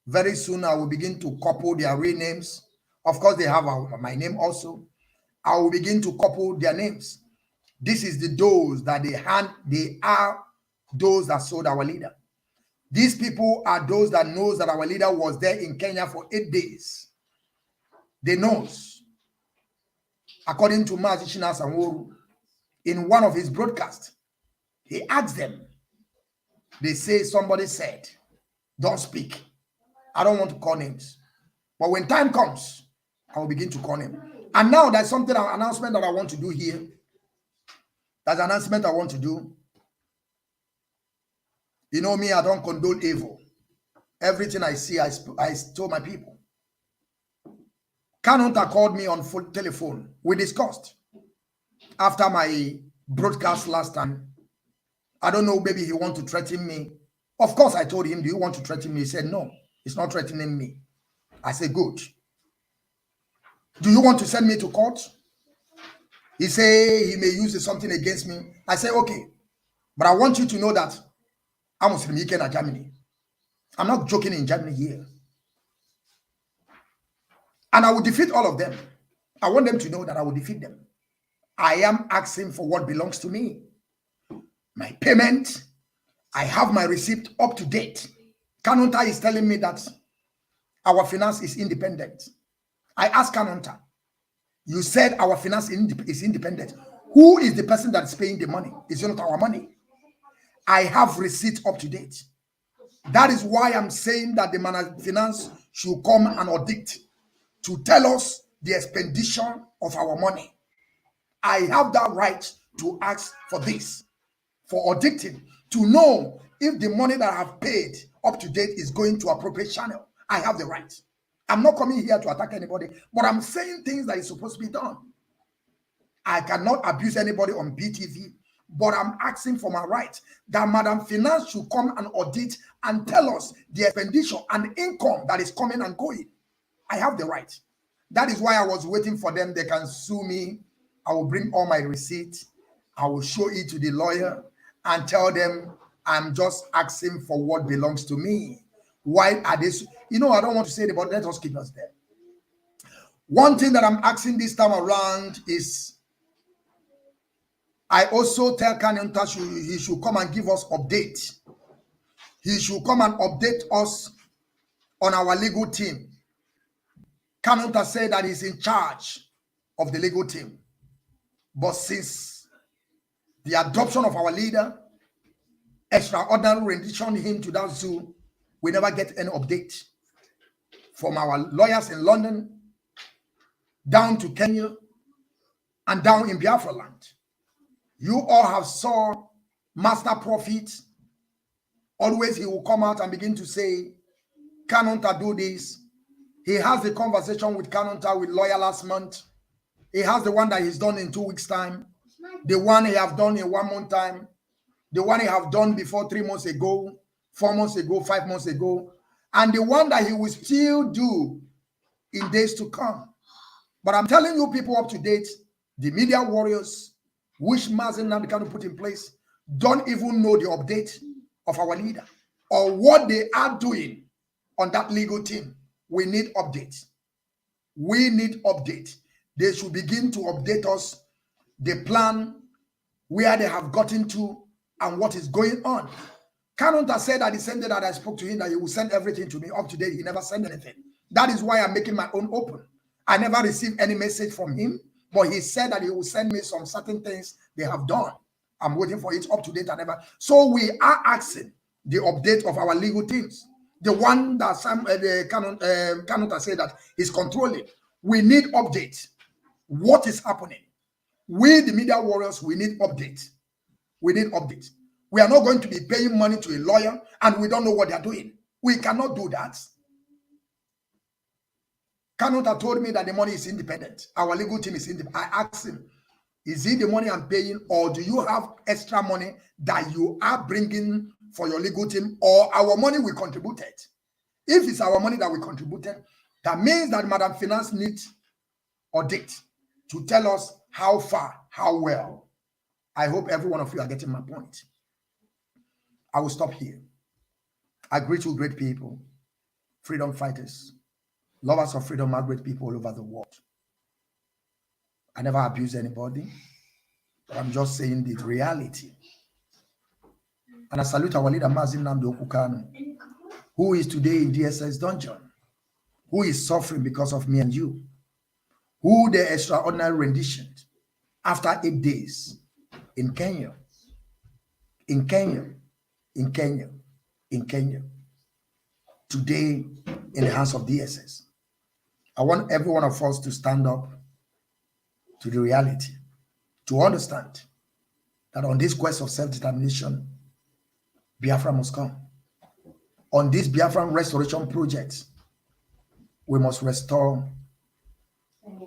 Very soon I will begin to couple their real names. Of course, they have my name also. I will begin to couple their names. This is the those that they are those that sold our leader. These people are those that knows that our leader was there in Kenya for 8 days. They knows. According to Mazi Nwachineke, in one of his broadcasts, he asked them, they say somebody said, don't speak. I don't want to call names. But when time comes, I will begin to call him. And now there's an announcement that I want to do here. There's an announcement I want to do. You know me, I don't condone evil. Everything I see, I told my people. Kanu called me on full telephone. We discussed. After my broadcast last time, I don't know, maybe he want to threaten me. Of course, I told him, do you want to threaten me? He said, no, it's not threatening me. I said, good. Do you want to send me to court? He said he may use something against me. I said, okay. But I want you to know that I'm Muslim in Germany. I'm not joking in Germany here. And I will defeat all of them. I want them to know that I will defeat them. I am asking for what belongs to me. My payment, I have my receipt up to date. Kanunta is telling me that our finance is independent. I asked Kanunta, you said our finance is independent. Who is the person that is paying the money? It's not our money. I have receipt up to date. That is why I'm saying that the finance should come and audit to tell us the expenditure of our money. I have that right to ask for this, for auditing, to know if the money that I have paid up to date is going to appropriate channel. I have the right. I'm not coming here to attack anybody, but I'm saying things that is supposed to be done. I cannot abuse anybody on PTV, but I'm asking for my right that Madam Finance should come and audit and tell us the expenditure and income that is coming and going. I have the right. That is why I was waiting for them. They can sue me. I will bring all my receipts. I will show it to the lawyer and tell them I'm just asking for what belongs to me. Why are they? You know, I don't want to say it, but let us keep us there. One thing that I'm asking this time around is I also tell Kenyan he should come and give us update. He should come and update us on our legal team. Kenyan said that he's in charge of the legal team. But since the adoption of our leader, extraordinary rendition him to that zoo, we never get any update from our lawyers in London, down to Kenya, and down in Biafra land. You all have saw Master Prophet. Always he will come out and begin to say, Kanunta do this. He has the conversation with Kanunta with lawyer last month. He has the one that he's done in 2 weeks' time. The one he have done in 1 month time. The one he have done before 3 months ago, 4 months ago, 5 months ago. And the one that he will still do in days to come. But I'm telling you people up to date, the media warriors, which Mazi Nwachineke put in place, don't even know the update of our leader or what they are doing on that legal team. We need update. We need update. They should begin to update us the plan, where they have gotten to, and what is going on. Kanunta said that the same day that I spoke to him that he will send everything to me. Up to date, he never sent anything. That is why I'm making my own open. I never received any message from him, but he said that he will send me some certain things they have done. I'm waiting for it up to date and never. So we are asking the update of our legal teams. The one that Kanunta said that is controlling. We need update. What is happening? We, the media warriors, we need update. We need update. We are not going to be paying money to a lawyer and we don't know what they're doing. We cannot do that. Kanunta told me that the money is independent. Our legal team is independent. I asked him, is it the money I'm paying, or do you have extra money that you are bringing for your legal team, or our money we contributed? If it's our money that we contributed, that means that Madam Finance needs audit to tell us how far, how well. I hope every one of you are getting my point. I will stop here. I greet you great people, freedom fighters, lovers of freedom are great people all over the world. I never abuse anybody, but I'm just saying the reality. And I salute our leader, Mazi Nwachineke, Kanu, who is today in DSS dungeon, who is suffering because of me and you, who the extraordinary rendition after 8 days in Kenya, in Kenya, in Kenya, in Kenya, today in the hands of DSS. I want every one of us to stand up to the reality, to understand that on this quest of self-determination, Biafra must come. On this Biafran restoration project, we must restore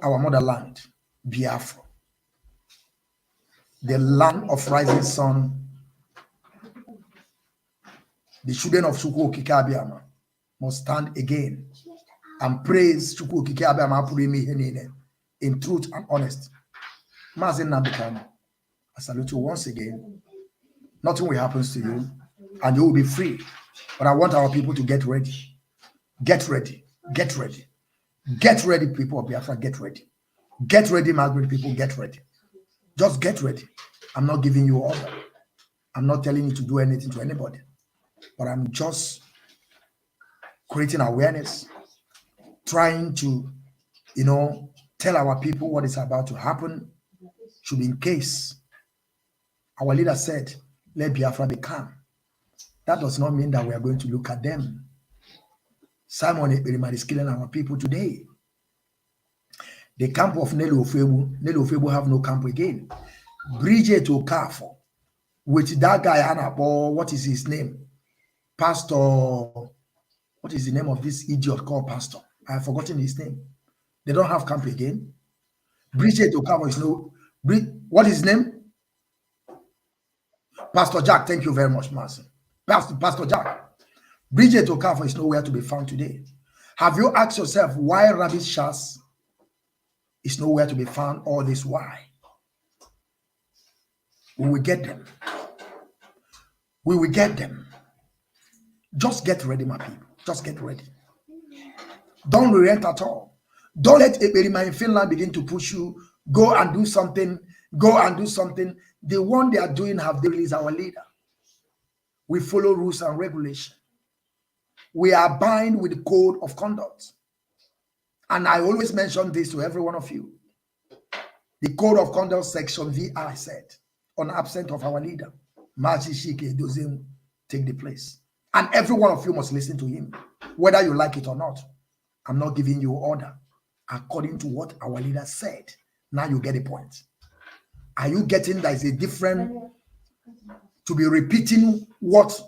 our motherland, Biafra, the land of rising sun. The children of Chukwu Okike Abịama must stand again and praise Chukwu Okike Abịama in truth and honesty. Mazi Nwachineke, I salute you once again. Nothing will happen to you, and you will be free. But I want our people to get ready. Get ready. Get ready. Get ready, people of Biafra. Get ready. Get ready, Margaret people. Get ready. Just get ready. I'm not giving you order. I'm not telling you to do anything to anybody. But I'm just creating awareness, trying to, tell our people what is about to happen. Should be in case. Our leader said, let Biafra be calm. That does not mean that we are going to look at them. Simon Ekperima is killing our people today. The camp of Nelu Ofebu have no camp again. Bridget Okafo, with that guy, or what is his name? Pastor, what is the name of this idiot called Pastor? I have forgotten his name. They don't have camp again. Bridget Okafo is no, what is his name? Pastor Jack, thank you very much, Master. Pastor Jack. Bridget Okafo is nowhere to be found today. Have you asked yourself why Rabbi Shas is nowhere to be found all this while? We will get them. We will get them. Just get ready, my people. Just get ready. Don't relent at all. Don't let Ekperima in Finland begin to push you. Go and do something. Go and do something. The one they are doing have they released our leader. We follow rules and regulations. We are bound with the code of conduct. And I always mention this to every one of you. The code of conduct section VI said, on absence of our leader, Mazi Nwachineke doesn't take the place. And every one of you must listen to him, whether you like it or not. I'm not giving you order according to what our leader said. Now you get the point. Are you getting that is a different to be repeating what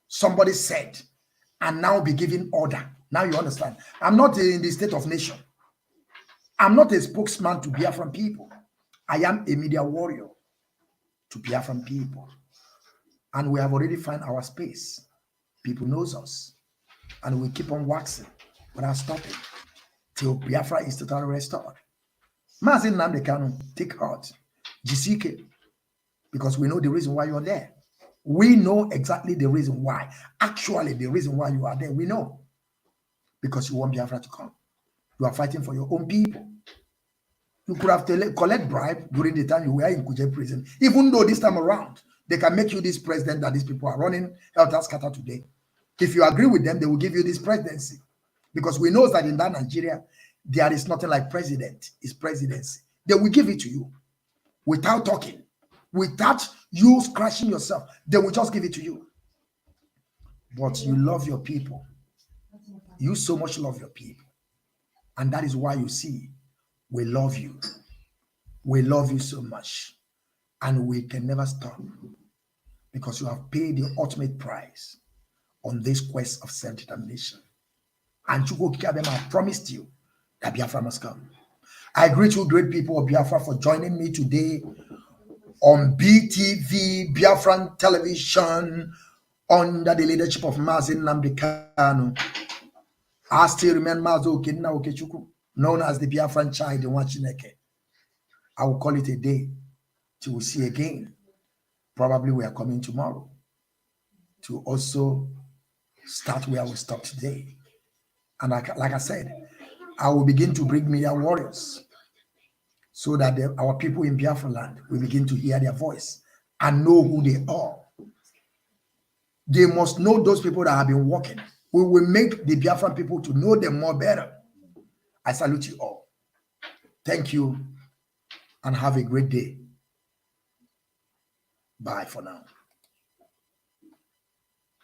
somebody said and now be giving order? Now you understand. I'm not in the state of nation. I'm not a spokesman to Biafran people. I am a media warrior to Biafran people. And we have already found our space. People knows us. And we keep on waxing without stopping till Biafra is totally restored. Mazi Nnamdi Kanu, take heart. Jisike, because we know the reason why you're there. We know exactly the reason why. Actually, the reason why you are there, we know. Because you want Biafra to come. You are fighting for your own people. You could have collect bribe during the time you were in Kuje prison. Even though this time around, they can make you this president that these people are running Helter Scatter today. If you agree with them, they will give you this presidency. Because we know that in that Nigeria, there is nothing like president. It's presidency. They will give it to you without talking, without you scratching yourself. They will just give it to you. But you love your people. You so much love your people. And that is why you see, we love you. We love you so much. And we can never stop. Because you have paid the ultimate price on this quest of self-determination. And Chukwu Okike Abịama promised you that Biafra must come. I greet you great people of Biafra for joining me today on BTV, Biafran television, under the leadership of Mazi Nnamdi Kanu. I still remain Mazi Okenna Okechukwu, known as the Biafran child Nwachineke. I will call it a day till we see again. Probably we are coming tomorrow to also start where we stop today. And like I said, I will begin to bring media warriors so that our people in Biafra land will begin to hear their voice and know who they are. They must know those people that have been working. We will make the Biafran people to know them more better. I salute you all. Thank you and have a great day. Bye for now.